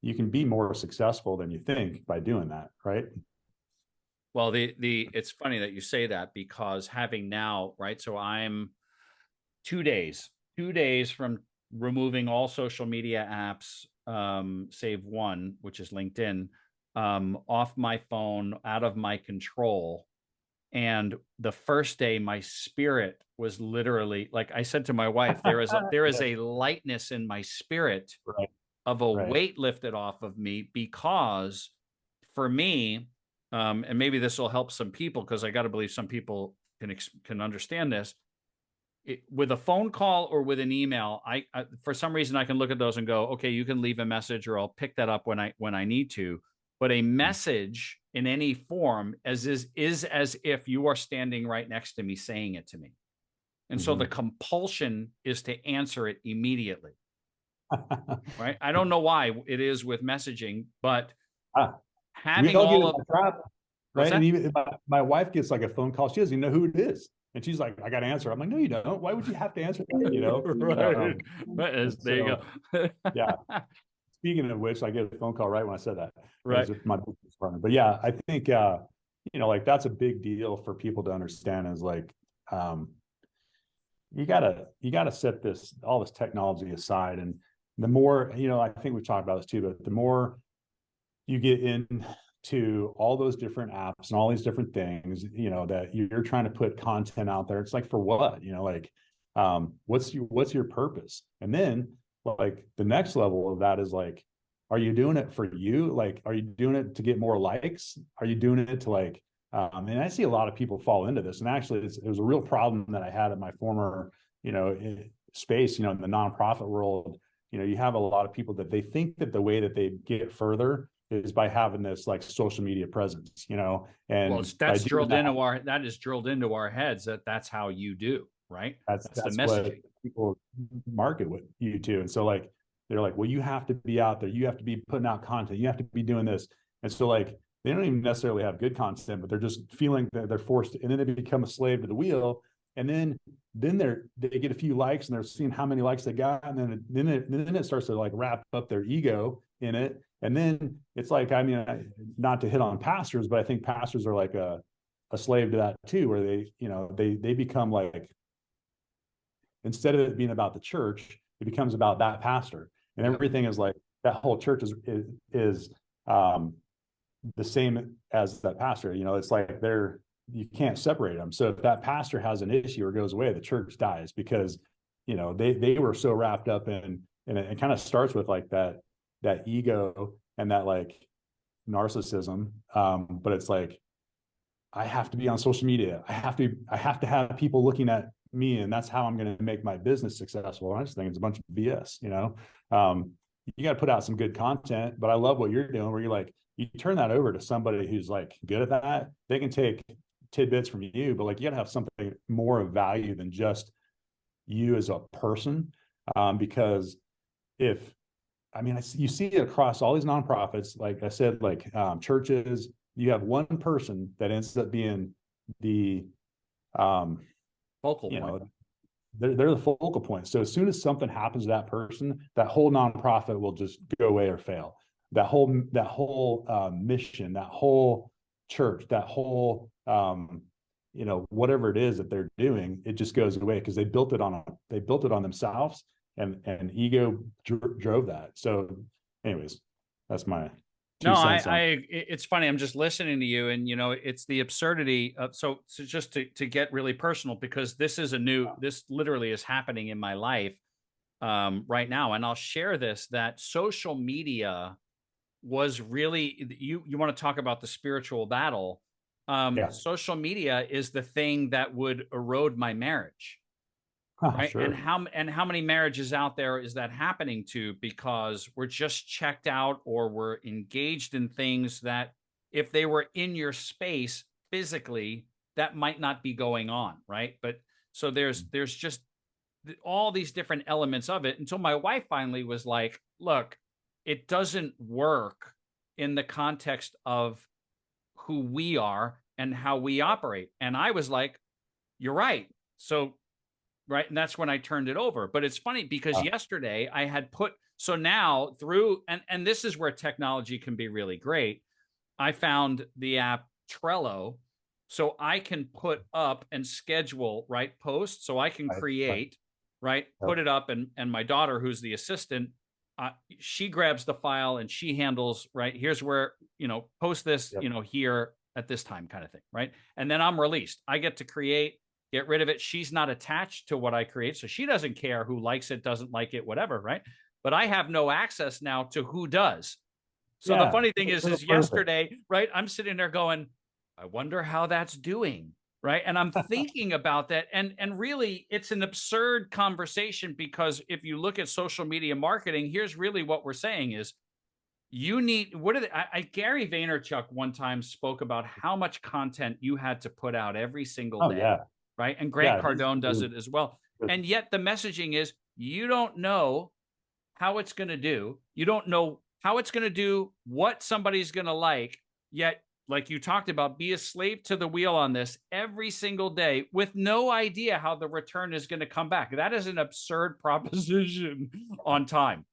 Speaker 2: you can be more successful than you think by doing that, right?
Speaker 1: Well, it's funny that you say that, because having now, right? So I'm 2 days from removing all social media apps, save one, which is LinkedIn, off my phone, out of my control. And the first day, my spirit was literally, like I said to my wife, there is a lightness in my spirit,
Speaker 2: Right,
Speaker 1: of a
Speaker 2: right.
Speaker 1: weight lifted off of me, because for me, and maybe this will help some people, because I got to believe some people can understand this. With a phone call or with an email, I for some reason I can look at those and go, okay, you can leave a message, or I'll pick that up when I need to. But a message in any form is as if you are standing right next to me saying it to me. And so the compulsion is to answer it immediately. Right? I don't know why it is with messaging, but
Speaker 2: We
Speaker 1: having
Speaker 2: all get
Speaker 1: all
Speaker 2: in
Speaker 1: of
Speaker 2: that trap,
Speaker 1: what's
Speaker 2: right? And
Speaker 1: that?
Speaker 2: even my wife gets like a phone call, she doesn't even know who it is, and she's like, I got to answer. I'm like, no, you don't. Why would you have to answer that?
Speaker 1: Right. There you
Speaker 2: So
Speaker 1: go.
Speaker 2: yeah. Speaking of which, I get a phone call right when I said that. It was
Speaker 1: Right.
Speaker 2: with my business partner. But yeah, I think like that's a big deal for people to understand, is like, you gotta set all this technology aside. And the more, I think we've talked about this too, but the more you get into all those different apps and all these different things, that you're trying to put content out there, it's like, for what? Like, what's your purpose? And then, like, the next level of that is like, are you doing it for you? Like, are you doing it to get more likes? Are you doing it to, like, and I see a lot of people fall into this. And actually, it was a real problem that I had at my former, space, in the nonprofit world. You have a lot of people that they think that the way that they get further is by having this like social media presence,
Speaker 1: Well,
Speaker 2: and by doing
Speaker 1: that is drilled into our heads, that's how you do, right? That's the
Speaker 2: that's what
Speaker 1: messaging.
Speaker 2: people market with you to. And so, like, they're like, well, you have to be out there, you have to be putting out content, you have to be doing this. And so, like, they don't even necessarily have good content, but they're just feeling that they're forced to, and then they become a slave to the wheel. And then they get a few likes, and they're seeing how many likes they got, and then it starts to like wrap up their ego in it. And then it's like, I mean, not to hit on pastors, but I think pastors are like a slave to that too, where they become like, instead of it being about the church, it becomes about that pastor, and
Speaker 1: Yep.
Speaker 2: everything is like, that whole church is the same as that pastor. It's like you can't separate them. So if that pastor has an issue or goes away, the church dies, because they were so wrapped up in, and it kind of starts with like that ego and that like narcissism. But it's like, I have to be on social media. I have to have people looking at me, and that's how I'm going to make my business successful. And I just think it's a bunch of BS, you know. You got to put out some good content, but I love what you're doing where you're like, you turn that over to somebody who's like good at that. They can take tidbits from you, but like you got to have something more of value than just you as a person. Because if, I mean, you see it across all these nonprofits, like I said, like churches, you have one person that ends up being the,
Speaker 1: Focal
Speaker 2: you
Speaker 1: point.
Speaker 2: know, they're the focal point. So as soon as something happens to that person, that whole nonprofit will just go away or fail. That whole mission, that whole church, that whole you know, whatever it is that they're doing, it just goes away because they built it on themselves, and ego drove that. So, anyways, that's my
Speaker 1: No,
Speaker 2: 2 cents on.
Speaker 1: it's funny. I'm just listening to you, and you know, it's the absurdity of, so just to get really personal, because this literally is happening in my life right now. And I'll share this, that social media was really, you want to talk about the spiritual battle.
Speaker 2: Yeah,
Speaker 1: Social media is the thing that would erode my marriage. Right.
Speaker 2: sure.
Speaker 1: And how many marriages out there is that happening to, because we're just checked out, or we're engaged in things that if they were in your space physically, that might not be going on. Right. But so there's just all these different elements of it, until my wife finally was like, look, it doesn't work in the context of who we are and how we operate. And I was like, you're right. So right. And that's when I turned it over. But it's funny because
Speaker 2: Uh,
Speaker 1: yesterday I had put, so now through, and this is where technology can be really great. I found the app Trello, so I can put up and schedule, right, posts. So I can
Speaker 2: right.
Speaker 1: create, right,
Speaker 2: Yep.
Speaker 1: put it up, and my daughter, who's the assistant, she grabs the file and she handles, right, here's where, post this,
Speaker 2: Yep.
Speaker 1: here at this time, kind of thing, right? And then I'm released. I get to create, get rid of it. She's not attached to what I create, so she doesn't care who likes it, doesn't like it, whatever, right? But I have no access now to who does. So the
Speaker 2: Yeah.
Speaker 1: funny thing is
Speaker 2: Perfect.
Speaker 1: yesterday, right, I'm sitting there going, I wonder how that's doing, right? And I'm thinking about that, and really, it's an absurd conversation, because if you look at social media marketing, here's really what we're saying is, you need, what are the, Gary Vaynerchuk one time spoke about how much content you had to put out every single
Speaker 2: Oh
Speaker 1: day,
Speaker 2: yeah.
Speaker 1: right? And Grant
Speaker 2: Yeah. He's
Speaker 1: Cardone does it as well. And yet the messaging is, you don't know how it's going to do. You don't know how it's going to do, what somebody's going to like. Yet, like you talked about, be a slave to the wheel on this every single day with no idea how the return is going to come back. That is an absurd proposition on time.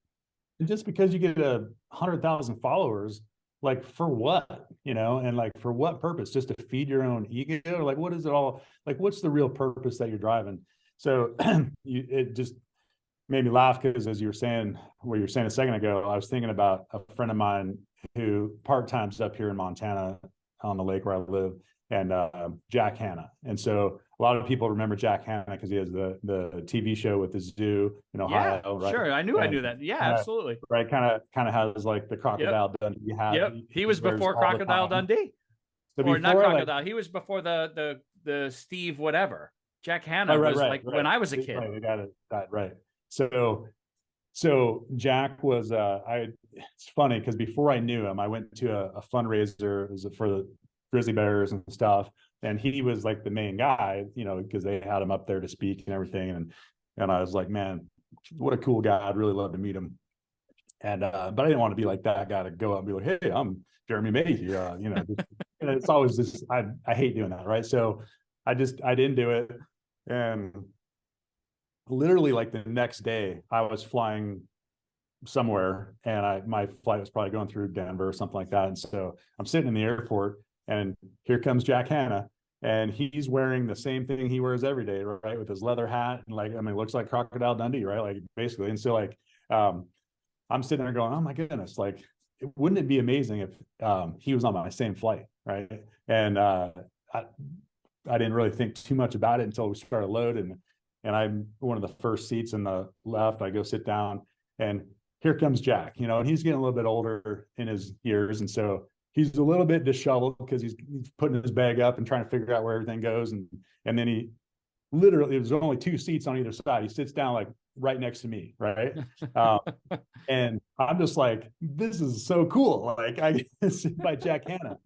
Speaker 2: And just because you get 100,000 followers, like for what, you know, and like for what purpose? Just to feed your own ego? Like, what is it all? Like, what's the real purpose that you're driving? So it just made me laugh because, as you were saying, what you were saying a second ago, I was thinking about a friend of mine who part-time's up here in Montana on the lake where I live, and Jack Hanna. And so a lot of people remember Jack Hanna because he has the TV show with the zoo in
Speaker 1: Yeah,
Speaker 2: Ohio, right?
Speaker 1: sure. I
Speaker 2: And
Speaker 1: knew that. Yeah,
Speaker 2: kind of
Speaker 1: absolutely.
Speaker 2: right, kind of has like the
Speaker 1: Yep.
Speaker 2: crocodile Dundee hat
Speaker 1: Yep. He
Speaker 2: he
Speaker 1: was
Speaker 2: wears
Speaker 1: before
Speaker 2: all the
Speaker 1: Crocodile
Speaker 2: time.
Speaker 1: Dundee.
Speaker 2: So
Speaker 1: Or not
Speaker 2: before like
Speaker 1: Crocodile. He was before the Steve whatever. Jack
Speaker 2: right,
Speaker 1: Hanna
Speaker 2: right,
Speaker 1: was
Speaker 2: right,
Speaker 1: like when
Speaker 2: right,
Speaker 1: I was a kid.
Speaker 2: right, I got it right. So Jack was it's funny because before I knew him, I went to a fundraiser, it was for the grizzly bears and stuff, and he was like the main guy, you know, because they had him up there to speak and everything, and I was like, man, what a cool guy, I'd really love to meet him. And but I didn't want to be like that guy to go up and be like, hey, I'm Jeremy Mahugh, you know, just, it's always this, I hate doing that, right? So I didn't do it. And literally like the next day I was flying somewhere, and my flight was probably going through Denver or something like that. And so I'm sitting in the airport, and here comes Jack Hanna, and he's wearing the same thing he wears every day, right? With his leather hat, and like, I mean, it looks like Crocodile Dundee, right? Like basically. And so like, I'm sitting there going, oh my goodness, like, wouldn't it be amazing if he was on my same flight, right? And I didn't really think too much about it until we started loading, and I'm one of the first seats in the left. I go sit down, and here comes Jack, you know, and he's getting a little bit older in his years, and so he's a little bit disheveled because he's putting his bag up and trying to figure out where everything goes. And then he literally, there's only 2 seats on either side. He sits down like right next to me. Right. And I'm just like, this is so cool. Like I get to sit by Jack Hanna,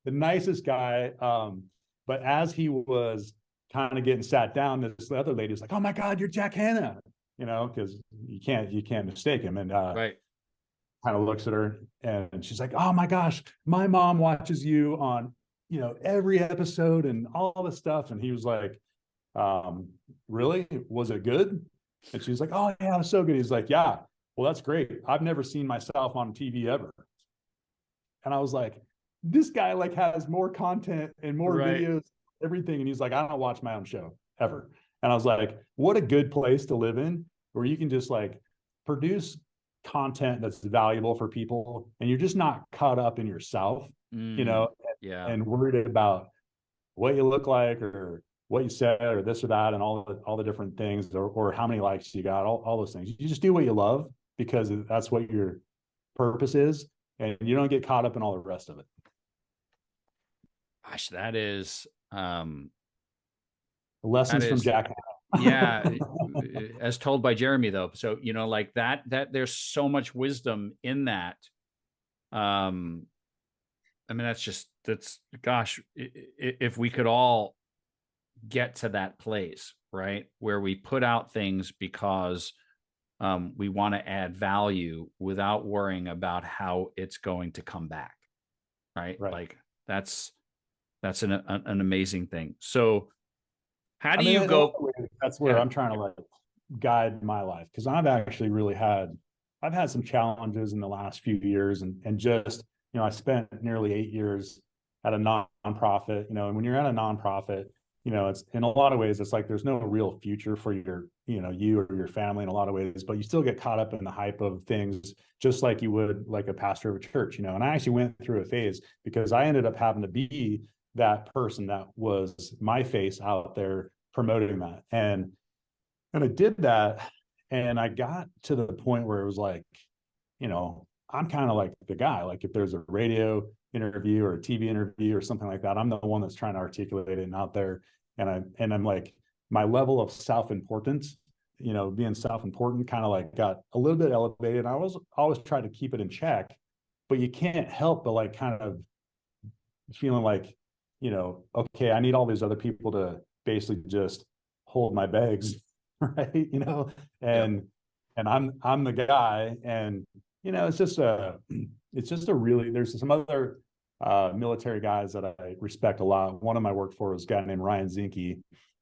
Speaker 2: the nicest guy. But as he was kind of getting sat down, this other lady was like, "Oh my God, you're Jack Hanna," because you can't mistake him. And
Speaker 1: Right.
Speaker 2: kind of looks at her and she's like, "Oh my gosh, my mom watches you on, every episode and all this stuff." And he was like, "Really? Was it good?" And she's like, "Oh yeah, it was so good." He's like, "Yeah, well, that's great. I've never seen myself on TV ever." And I was like, this guy like has more content and more
Speaker 1: Right.
Speaker 2: videos, everything. And he's like, "I don't watch my own show ever." And I was like, what a good place to live in, where you can just like produce content that's valuable for people. And you're just not caught up in yourself,
Speaker 1: Yeah.
Speaker 2: and worried about what you look like or what you said or this or that and all the different things, or how many likes you got, all those things. You just do what you love because that's what your purpose is, and you don't get caught up in all the rest of it.
Speaker 1: Gosh, that is
Speaker 2: Lessons from Jack.
Speaker 1: yeah, as told by Jeremy though. So, like that there's so much wisdom in that. I mean, that's gosh, if we could all get to that place, right, where we put out things because we want to add value without worrying about how it's going to come back, right?
Speaker 2: Right.
Speaker 1: Like that's an amazing thing. So how do
Speaker 2: I mean,
Speaker 1: you go?
Speaker 2: that's where I'm trying to like guide my life, because I've had some challenges in the last few years, and just, I spent nearly 8 years at a nonprofit, and when you're at a nonprofit, it's in a lot of ways, it's like there's no real future for you or your family in a lot of ways, but you still get caught up in the hype of things, just like you would like a pastor of a church, and I actually went through a phase because I ended up having to be that person that was my face out there promoting that. And I did that, and I got to the point where it was like, I'm kind of like the guy, like if there's a radio interview or a TV interview or something like that, I'm the one that's trying to articulate it and out there. And I'm like, my level of self-importance, being self-important kind of like got a little bit elevated. And I was always trying to keep it in check, but you can't help but like kind of feeling like, okay, I need all these other people to basically just hold my bags, right?
Speaker 1: Yep.
Speaker 2: And I'm the guy, and it's just a really, there's some other military guys that I respect a lot. One of them I worked for was a guy named Ryan Zinke,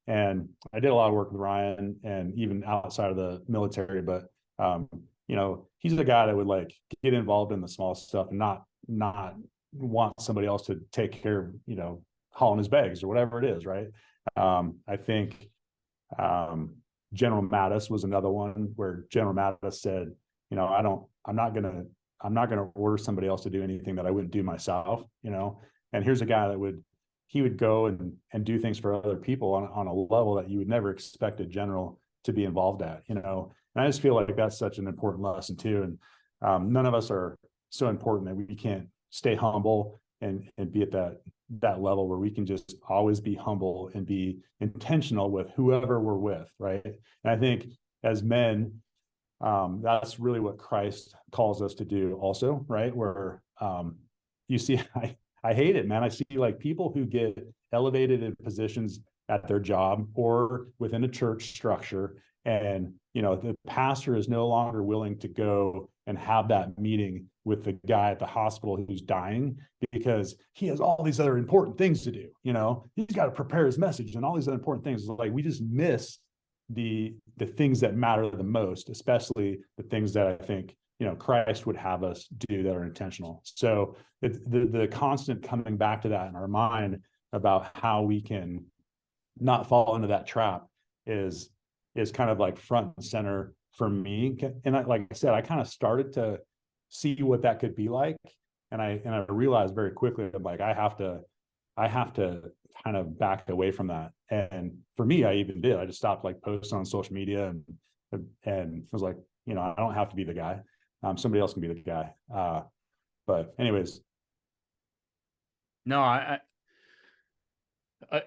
Speaker 2: and I did a lot of work with Ryan, and even outside of the military. But he's the guy that would like get involved in the small stuff and not want somebody else to take care of, hauling his bags or whatever it is, right? I think General Mattis was another one where General Mattis said, I'm not gonna order somebody else to do anything that I wouldn't do myself, And here's a guy that he would go and do things for other people on a level that you would never expect a general to be involved at, And I just feel like that's such an important lesson too. And none of us are so important that we can't stay humble and be at that level where we can just always be humble and be intentional with whoever we're with, right? And I think as men, that's really what Christ calls us to do also, right? Where you see, I hate it, man. I see like people who get elevated in positions at their job or within a church structure, and the pastor is no longer willing to go and have that meeting with the guy at the hospital who's dying because he has all these other important things to do. He's got to prepare his message and all these other important things. Like we just miss the things that matter the most, especially the things that I think Christ would have us do that are intentional. So the constant coming back to that in our mind about how we can not fall into that trap is kind of like front and center for me. And like I said, I kind of started to see what that could be like, and I realized very quickly that like I have to kind of back away from that. And for me, I even did. I just stopped like posting on social media and was like, I don't have to be the guy. Somebody else can be the guy. But anyways,
Speaker 1: No,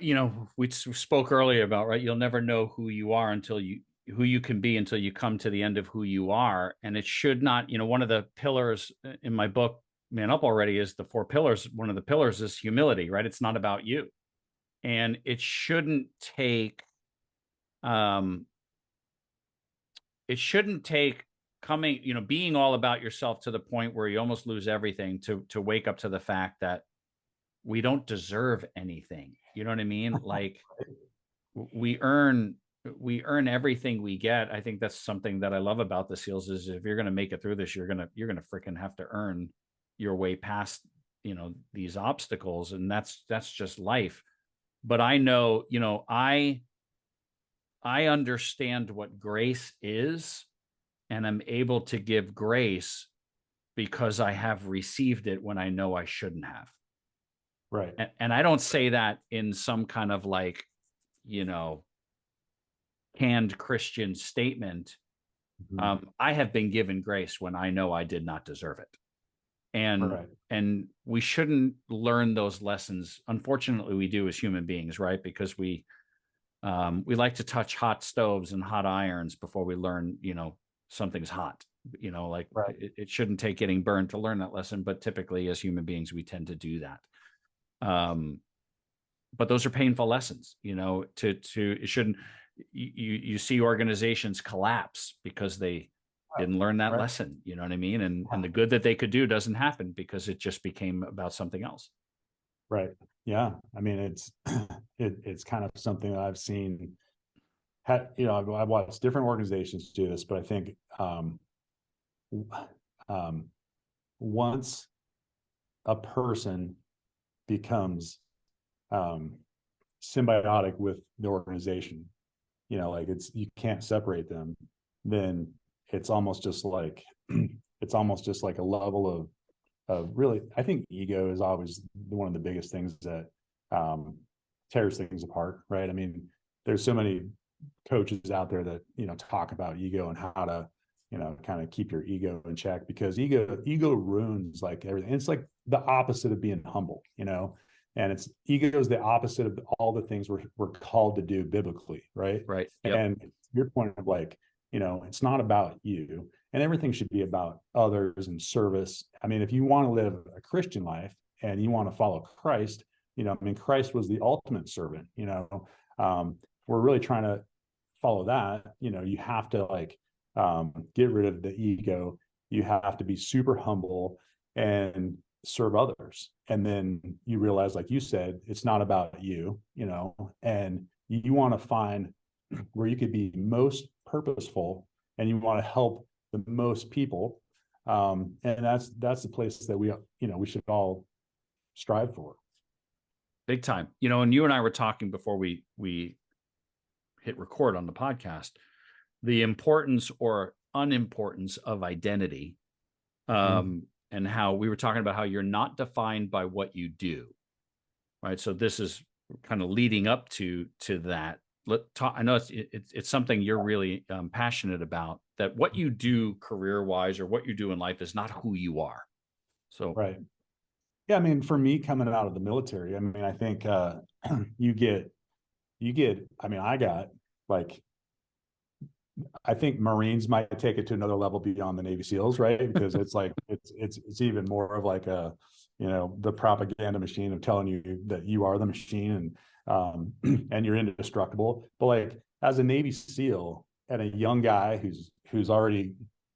Speaker 1: you know, we spoke earlier about, right, you'll never know who you are until who you can be until you come to the end of who you are. And it should not, you know, one of the pillars in my book, Man Up Already, is the 4 pillars. One of the pillars is humility, right? It's not about you. And um it shouldn't take coming, you know, being all about yourself to the point where you almost lose everything to wake up to the fact that we don't deserve anything. You know what I mean? Like, we earn we earn everything we get. I think that's something that I love about the SEALs, is if you're going to make it through this, you're going to freaking have to earn your way past, you know, these obstacles. And that's just life. But I know, you know, I understand what grace is, and I'm able to give grace because I have received it when I know I shouldn't have.
Speaker 2: Right.
Speaker 1: And I don't say that in some kind of like, you know, canned Christian statement.
Speaker 2: Mhm.
Speaker 1: I have been given grace when I know I did not deserve it. And
Speaker 2: Right.
Speaker 1: and we shouldn't learn those lessons. Unfortunately, we do as human beings, right? Because we like to touch hot stoves and hot irons before we learn, you know, something's hot. You know, like
Speaker 2: Right.
Speaker 1: it shouldn't take getting burned to learn that lesson, but typically as human beings, we tend to do that. Um, but those are painful lessons, you know. It shouldn't, you see organizations collapse because they didn't learn that
Speaker 2: Right.
Speaker 1: lesson, you know what I mean? And
Speaker 2: Yeah.
Speaker 1: the good that they could do doesn't happen because it just became about something else.
Speaker 2: Right. Yeah. I mean, it's it's kind of something that I've seen. You know, I've watched different organizations do this, but I think um, once a person becomes um, symbiotic with the organization, you know, like you can't separate them, then it's almost just like it's almost just like a level of really, I think ego is always one of the biggest things that um, tears things apart, right? I mean, there's so many coaches out there that, you know, talk about ego and how to, you know, kind of keep your ego in check, because ego ruins like everything. It's like the opposite of being humble, you know. And it's ego is the opposite of all the things we're called to do biblically, right?
Speaker 1: Right. Yep.
Speaker 2: And your point of like, you know, it's not about you, and everything should be about others and service. I mean, if you want to live a Christian life and you want to follow Christ, you know, I mean, Christ was the ultimate servant, you know. We're really trying to follow that, you know, you have to like get rid of the ego. You have to be super humble and serve others. And then you realize, like you said, it's not about you, you know, and you want to find where you could be most purposeful, and you want to help the most people. And that's the place that we, you know, we should all strive for.
Speaker 1: Big time. You know, and you and I were talking before we hit record on the podcast, the importance or unimportance of identity.
Speaker 2: Mm-hmm.
Speaker 1: And how we were talking about how you're not defined by what you do, right? So this is kind of leading up to that. I know it's something you're really passionate about, that what you do career wise or what you do in life is not who you are. So
Speaker 2: Right. Yeah. I mean, for me, coming out of the military, I mean, I think you get, I mean, I got like, I think Marines might take it to another level beyond the Navy SEALs, right? Because it's like it's even more of like a, you know, the propaganda machine of telling you that you are the machine, and you're indestructible. But like as a Navy SEAL and a young guy who's already,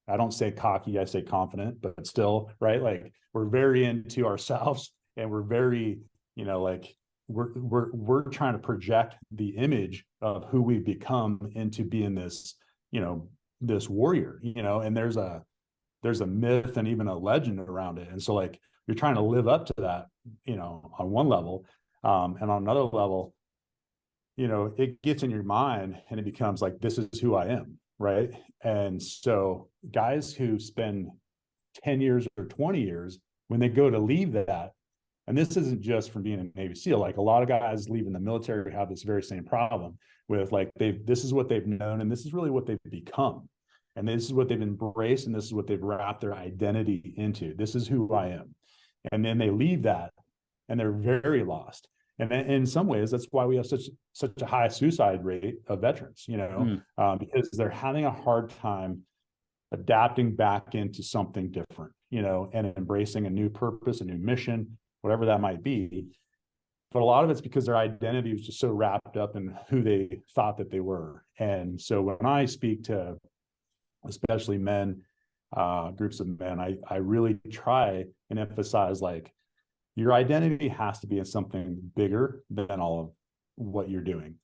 Speaker 2: I don't say cocky, I say confident, but still, right? Like we're very into ourselves, and we're very, you know, like we're trying to project the image of who we've become into being this, you know, this warrior, you know. And there's a myth and even a legend around it. And so like you're trying to live up to that, you know, on one level, and on another level, you know, it gets in your mind and it becomes like, this is who I am, right? And so guys who spend 10 years or 20 years, when they go to leave that, and this isn't just from being a Navy SEAL, like a lot of guys leaving the military have this very same problem with like, this is what they've known, and this is really what they've become. And this is what they've embraced, and this is what they've wrapped their identity into. This is who I am. And then they leave that, and they're very lost. And in some ways, that's why we have such a high suicide rate of veterans, because they're having a hard time adapting back into something different, and embracing a new purpose, a new mission, whatever that might be. But a lot of it's because their identity was just so wrapped up in who they thought that they were. And so when I speak to especially men, groups of men, I really try and emphasize, like, your identity has to be in something bigger than all of what you're doing.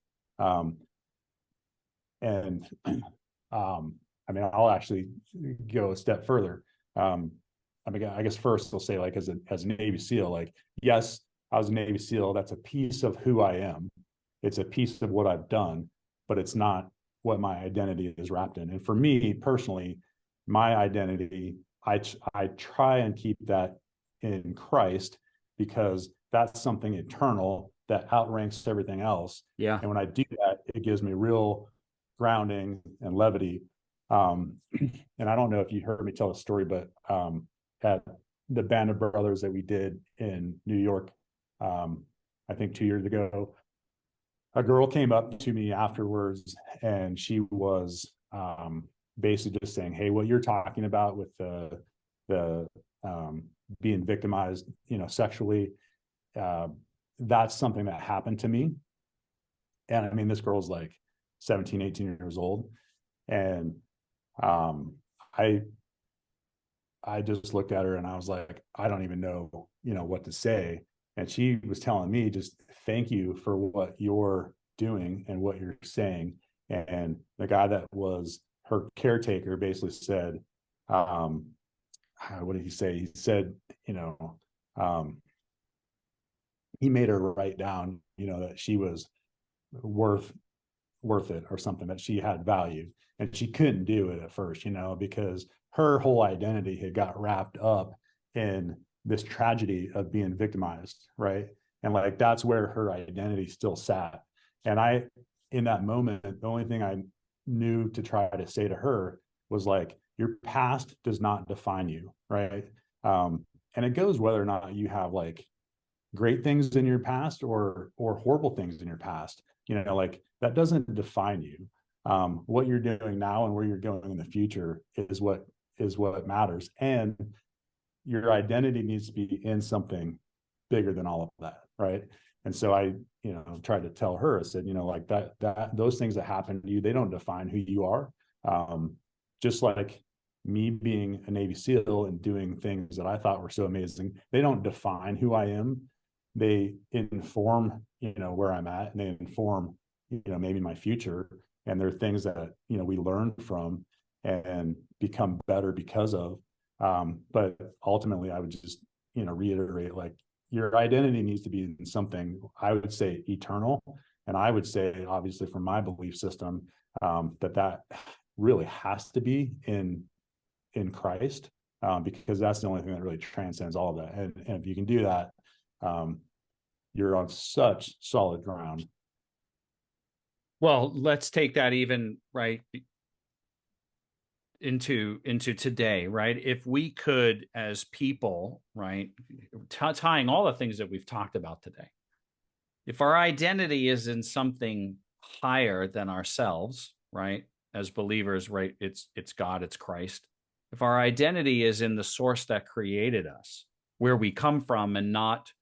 Speaker 2: And I mean, I'll actually go a step further. I mean, I guess first I'll say, like, as a Navy SEAL, like, yes, I was a Navy SEAL. That's a piece of who I am. It's a piece of what I've done, but it's not what my identity is wrapped in. And for me personally, my identity, I try and keep that in Christ, because that's something eternal that outranks everything else.
Speaker 1: Yeah.
Speaker 2: And when I do that, it gives me real grounding and levity. And I don't know if you heard me tell a story, but at the Band of Brothers that we did in New York, I think 2 years ago, a girl came up to me afterwards, and she was basically just saying, "Hey, what you're talking about with the being victimized, sexually, that's something that happened to me." And I mean, this girl's like 17, 18 years old. And I just looked at her and I was like, I don't even know, what to say. And she was telling me, just thank you for what you're doing and what you're saying. And the guy that was her caretaker basically said, what did he say? He said, he made her write down, that she was worth it or something, that she had value. And she couldn't do it at first, because her whole identity had got wrapped up in this tragedy of being victimized, right? And like, that's where her identity still sat. And in that moment, the only thing I knew to try to say to her was, like, your past does not define you, right? And it goes whether or not you have, like, great things in your past or horrible things in your past, like, that doesn't define you. What you're doing now and where you're going in the future is what matters. And your identity needs to be in something bigger than all of that, right? And so I, tried to tell her, I said, like, that those things that happen to you, they don't define who you are. Just like me being a Navy SEAL and doing things that I thought were so amazing, they don't define who I am. They inform, where I'm at, and they inform, maybe my future. And there are things that, we learn from and become better because of. But ultimately, I would just, reiterate, like, your identity needs to be in something, I would say, eternal. And I would say, obviously, from my belief system, that really has to be in Christ, because that's the only thing that really transcends all of that. And if you can do that, you're on such solid ground.
Speaker 1: Well, let's take that even right into today, right? If we could, as people, right, tying all the things that we've talked about today, if our identity is in something higher than ourselves, right, as believers, right, it's God, it's Christ. If our identity is in the source that created us, where we come from, and not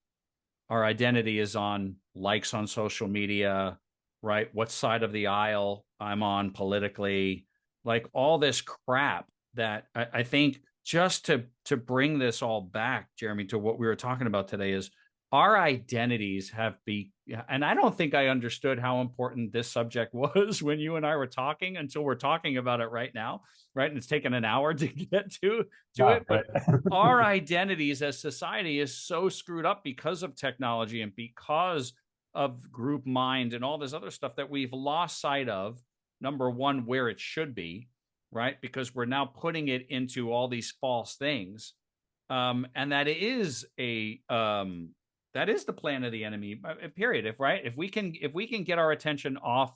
Speaker 1: our identity is on likes on social media, right, what side of the aisle I'm on politically, like all this crap that I think, just to bring this all back, Jeremy, to what we were talking about today, is our identities have been, and I don't think I understood how important this subject was when you and I were talking, until we're talking about it right now, right? And it's taken an hour to get to it. But our identities as society is so screwed up because of technology and because of group mind and all this other stuff, that we've lost sight of, number one, where it should be, right? Because we're now putting it into all these false things. And that is that is the plan of the enemy, period. If we can get our attention off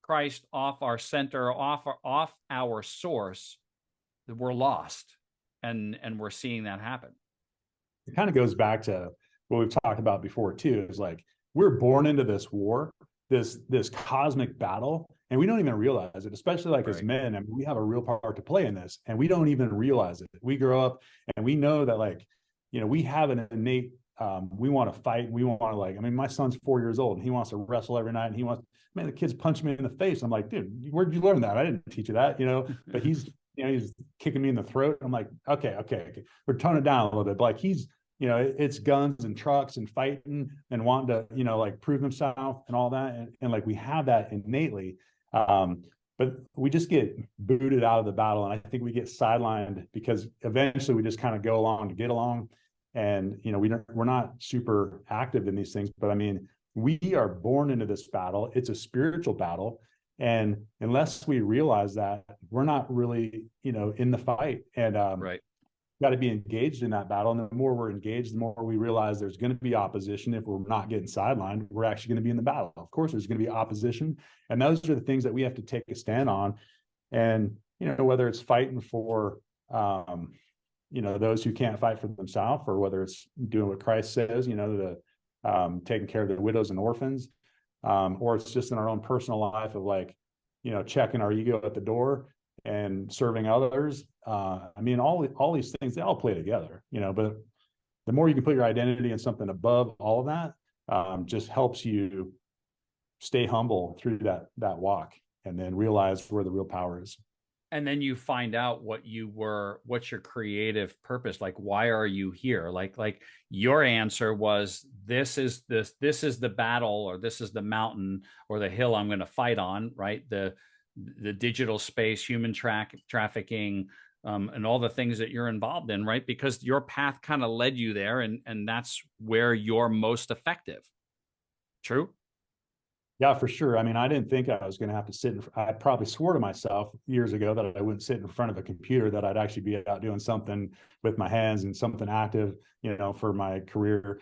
Speaker 1: Christ, off our center, off our source, we're lost. And we're seeing that happen.
Speaker 2: It kind of goes back to what we've talked about before too, is like, we're born into this war, this cosmic battle, and we don't even realize it, especially like as
Speaker 1: Right.
Speaker 2: men. I mean, we have a real part to play in this, and we don't even realize it. We grow up and we know that, like, we have an innate, we want to fight. We want to, like, I mean, my son's 4 years old and he wants to wrestle every night, and he wants, man, the kid's punched me in the face. I'm like, dude, where'd you learn that? I didn't teach you that, but he's, he's kicking me in the throat. I'm like, okay. We're toning it down a little bit. But like, he's, it's guns and trucks and fighting and wanting to, like, prove himself and all that. And like, we have that innately. But we just get booted out of the battle. And I think we get sidelined because eventually we just kind of go along to get along. And, we're not super active in these things, but I mean, we are born into this battle. It's a spiritual battle. And unless we realize that, we're not really, in the fight. And
Speaker 1: Right.
Speaker 2: got to be engaged in that battle. And the more we're engaged, the more we realize there's going to be opposition. If we're not getting sidelined, we're actually going to be in the battle. Of course, there's going to be opposition. And those are the things that we have to take a stand on. And, whether it's fighting for, those who can't fight for themselves, or whether it's doing what Christ says, taking care of the widows and orphans, or it's just in our own personal life of, like, checking our ego at the door and serving others. I mean, all these things, they all play together, but the more you can put your identity in something above all of that, just helps you stay humble through that walk, and then realize where the real power is.
Speaker 1: And then you find out what's your creative purpose. Like, why are you here? Like your answer was, this is the battle, or this is the mountain or the hill I'm going to fight on, right? The digital space, human trafficking, and all the things that you're involved in, right? Because your path kind of led you there, and that's where you're most effective. True?
Speaker 2: Yeah, for sure. I mean, I didn't think I was going to have to I probably swore to myself years ago that I wouldn't sit in front of a computer, that I'd actually be out doing something with my hands and something active, for my career.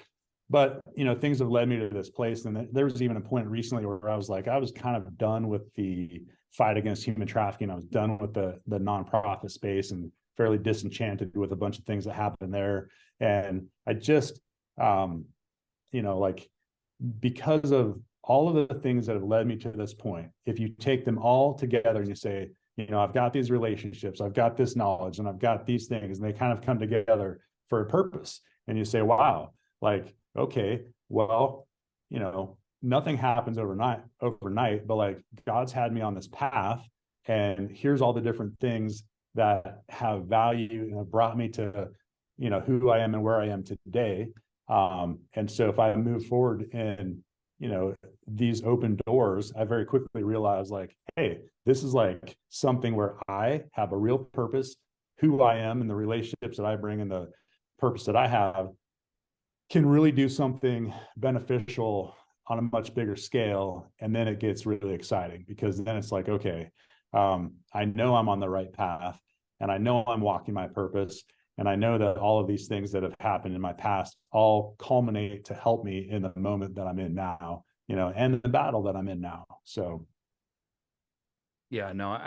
Speaker 2: But, things have led me to this place. And there was even a point recently where I was kind of done with the fight against human trafficking. I was done with the nonprofit space, and fairly disenchanted with a bunch of things that happened there. And I just, like, because of all of the things that have led me to this point, if you take them all together and you say, I've got these relationships, I've got this knowledge, and I've got these things, and they kind of come together for a purpose. And you say, wow, like, okay, well, nothing happens overnight, but like, God's had me on this path, and here's all the different things that have value and have brought me to, who I am and where I am today. And so if I move forward in, these open doors, I very quickly realized, like, hey, this is like something where I have a real purpose. Who I am and the relationships that I bring and the purpose that I have can really do something beneficial on a much bigger scale. And then it gets really exciting, because then it's like, okay, I know I'm on the right path, and I know I'm walking my purpose. And I know that all of these things that have happened in my past all culminate to help me in the moment that I'm in now, and the battle that I'm in now. So.
Speaker 1: Yeah, no,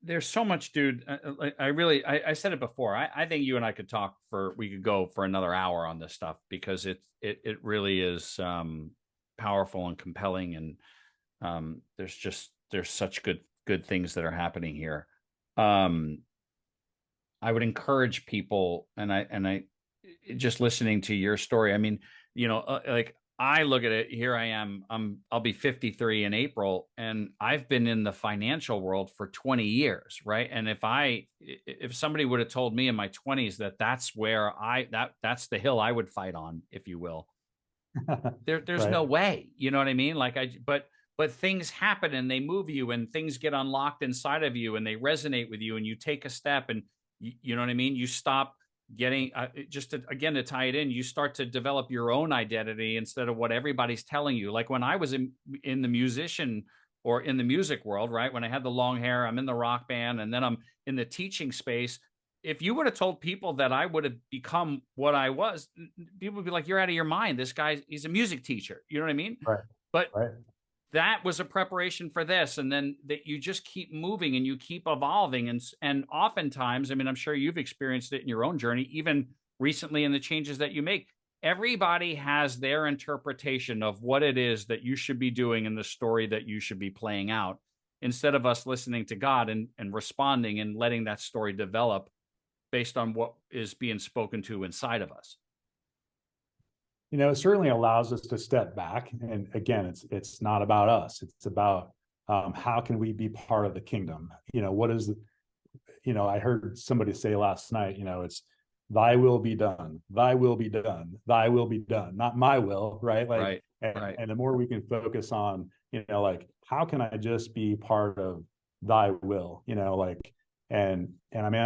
Speaker 1: there's so much, dude. I said it before. I think you and I we could go for another hour on this stuff, because it really is powerful and compelling. And there's such good things that are happening here. I would encourage people, and I just listening to your story. I mean, like, I look at it, here I am, I'll be 53 in April, and I've been in the financial world for 20 years. Right. And if somebody would have told me in my 20s that that's where that's the hill I would fight on, if you will, there's
Speaker 2: Right.
Speaker 1: no way, you know what I mean? Like, but things happen, and they move you, and things get unlocked inside of you, and they resonate with you, and you take a step, and you know what I mean? You stop getting, again, to tie it in, you start to develop your own identity instead of what everybody's telling you. Like, when I was in the musician or in the music world, right? When I had the long hair, I'm in the rock band, and then I'm in the teaching space. If you would have told people that I would have become what I was, people would be like, you're out of your mind. This guy, he's a music teacher. You know what I mean?
Speaker 2: Right.
Speaker 1: But
Speaker 2: Right.
Speaker 1: that was a preparation for this, and then that you just keep moving and you keep evolving. And oftentimes, I mean, I'm sure you've experienced it in your own journey, even recently, in the changes that you make. Everybody has their interpretation of what it is that you should be doing in the story that you should be playing out, instead of us listening to God and responding and letting that story develop based on what is being spoken to inside of us.
Speaker 2: It certainly allows us to step back. And again, it's not about us. It's about how can we be part of the kingdom? What is, I heard somebody say last night, it's thy will be done, thy will be done, thy will be done, not my will, right? Like,
Speaker 1: Right. Right.
Speaker 2: and the more we can focus on, like, how can I just be part of thy will, like, and I mean,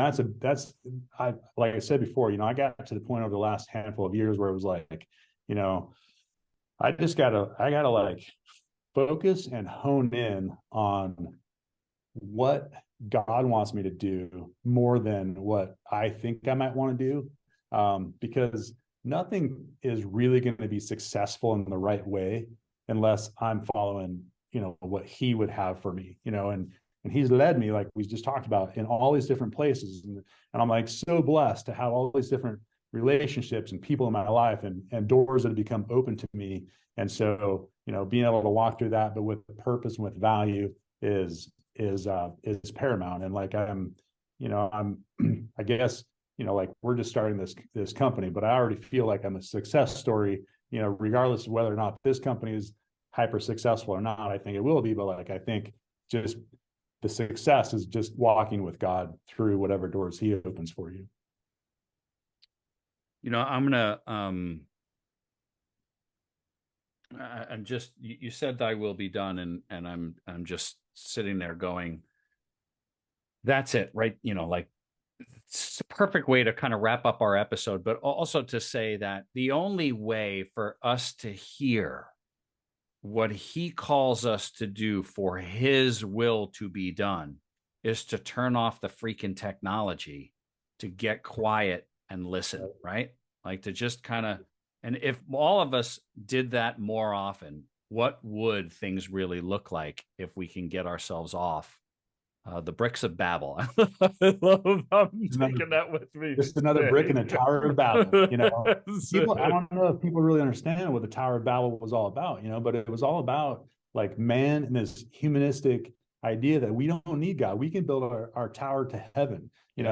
Speaker 2: like I said before, I got to the point over the last handful of years where it was like, I gotta like focus and hone in on what God wants me to do more than what I think I might want to do. Because nothing is really going to be successful in the right way unless I'm following, what he would have for me, and he's led me, like we just talked about, in all these different places. And I'm like so blessed to have all these different relationships and people in my life, and doors that have become open to me. And so, being able to walk through that, but with purpose and with value is paramount. And like, I'm I guess, like we're just starting this company, but I already feel like I'm a success story, regardless of whether or not this company is hyper successful or not. I think it will be, but like, I think just the success is just walking with God through whatever doors he opens for you.
Speaker 1: I'm gonna I'm just, you said thy will be done, and I'm just sitting there going, that's it, right? Like, it's a perfect way to kind of wrap up our episode, but also to say that the only way for us to hear what he calls us to do for his will to be done is to turn off the freaking technology, to get quiet and listen, right? Like, to just kind of, and if all of us did that more often, what would things really look like if we can get ourselves off the bricks of Babel? I love how I'm taking that with me.
Speaker 2: Just another brick in the Tower of Babel. People, I don't know if people really understand what the Tower of Babel was all about, but it was all about like man and this humanistic idea that we don't need God. We can build our tower to heaven. We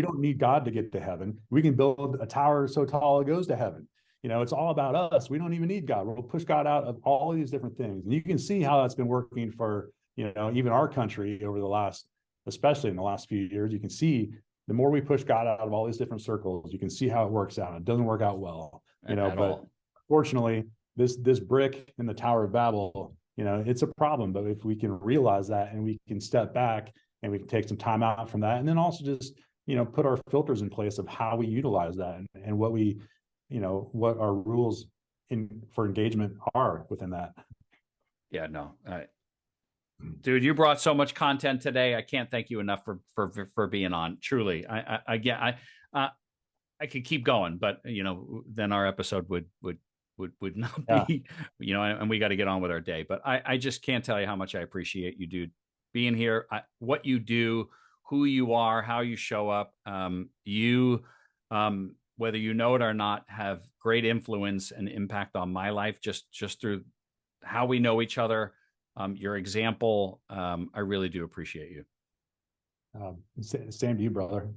Speaker 2: don't need God to get to heaven. We can build a tower so tall it goes to heaven. It's all about us. We don't even need God. We'll push God out of all of these different things. And you can see how that's been working for, even our country over the last, especially in the last few years. You can see the more we push God out of all these different circles, you can see how it works out. It doesn't work out well, but fortunately, this brick in the Tower of Babel, it's a problem. But if we can realize that, and we can step back and we can take some time out from that, and then also just, put our filters in place of how we utilize that, and what we, what our rules for engagement are within that.
Speaker 1: Yeah, no, dude, you brought so much content today. I can't thank you enough for being on. Truly, I could keep going, but then our episode would not be, and we got to get on with our day. But I just can't tell you how much I appreciate you, dude, being here. What you do, who you are, how you show up. Whether you know it or not, have great influence and impact on my life just through how we know each other. Your example, I really do appreciate you.
Speaker 2: Same to you, brother.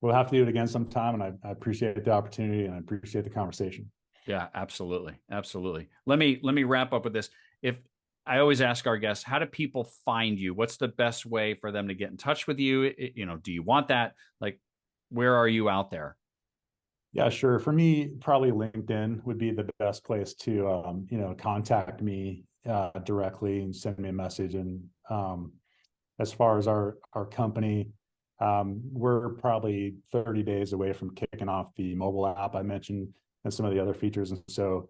Speaker 2: We'll have to do it again sometime, and I appreciate the opportunity, and I appreciate the conversation.
Speaker 1: Yeah, absolutely. Absolutely. Let me wrap up with this. If I always ask our guests, how do people find you? What's the best way for them to get in touch with you? Do you want that? Like, where are you out there?
Speaker 2: Yeah, sure. For me, probably LinkedIn would be the best place to, contact me directly and send me a message. And as far as our company, we're probably 30 days away from kicking off the mobile app I mentioned, and some of the other features. And so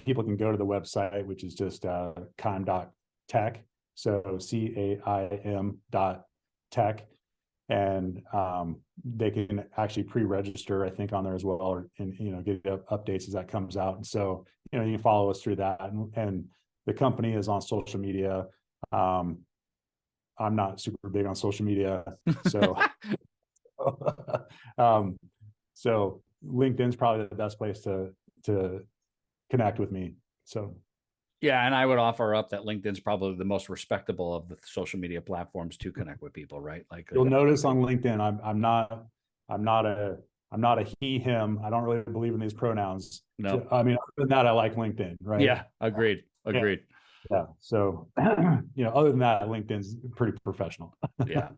Speaker 2: people can go to the website, which is just caim.tech. So CAIM.tech. And they can actually pre-register, I think, on there as well, and get updates as that comes out. And so you can follow us through that, and the company is on social media. I'm not super big on social media, so so LinkedIn's probably the best place to connect with me. So
Speaker 1: Yeah, and I would offer up that LinkedIn's probably the most respectable of the social media platforms to connect with people, right? Like
Speaker 2: you'll notice on LinkedIn, I'm not a he, him. I don't really believe in these pronouns.
Speaker 1: no.
Speaker 2: I mean, other than that, I like LinkedIn, right?
Speaker 1: Yeah, agreed.
Speaker 2: Yeah. Yeah. So, other than that, LinkedIn's pretty professional.
Speaker 1: Yeah.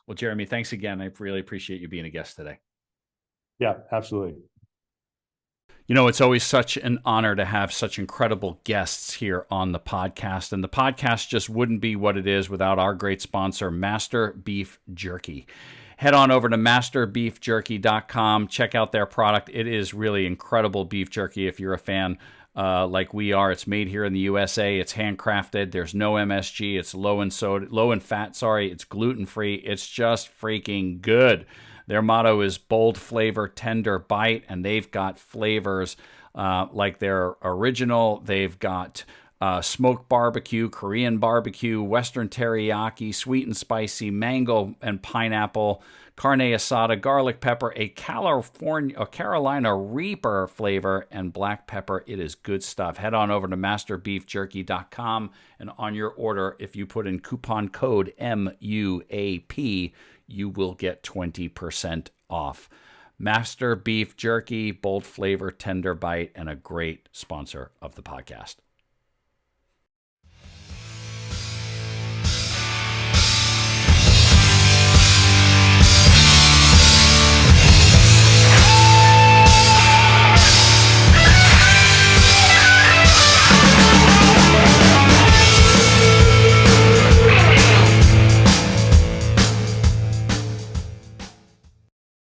Speaker 1: Well, Jeremy, thanks again. I really appreciate you being a guest today.
Speaker 2: Yeah, absolutely.
Speaker 1: It's always such an honor to have such incredible guests here on the podcast. And the podcast just wouldn't be what it is without our great sponsor, Master Beef Jerky. Head on over to masterbeefjerky.com. Check out their product. It is really incredible beef jerky if you're a fan like we are. It's made here in the USA. It's handcrafted. There's no MSG. It's low in fat. It's gluten-free. It's just freaking good. Their motto is bold flavor, tender bite, and they've got flavors like their original. They've got smoked barbecue, Korean barbecue, Western teriyaki, sweet and spicy, mango and pineapple, carne asada, garlic pepper, a Carolina Reaper flavor, and black pepper. It is good stuff. Head on over to masterbeefjerky.com, and on your order, if you put in coupon code MUAP, you will get 20% off. Master Beef Jerky, bold flavor, tender bite, and a great sponsor of the podcast.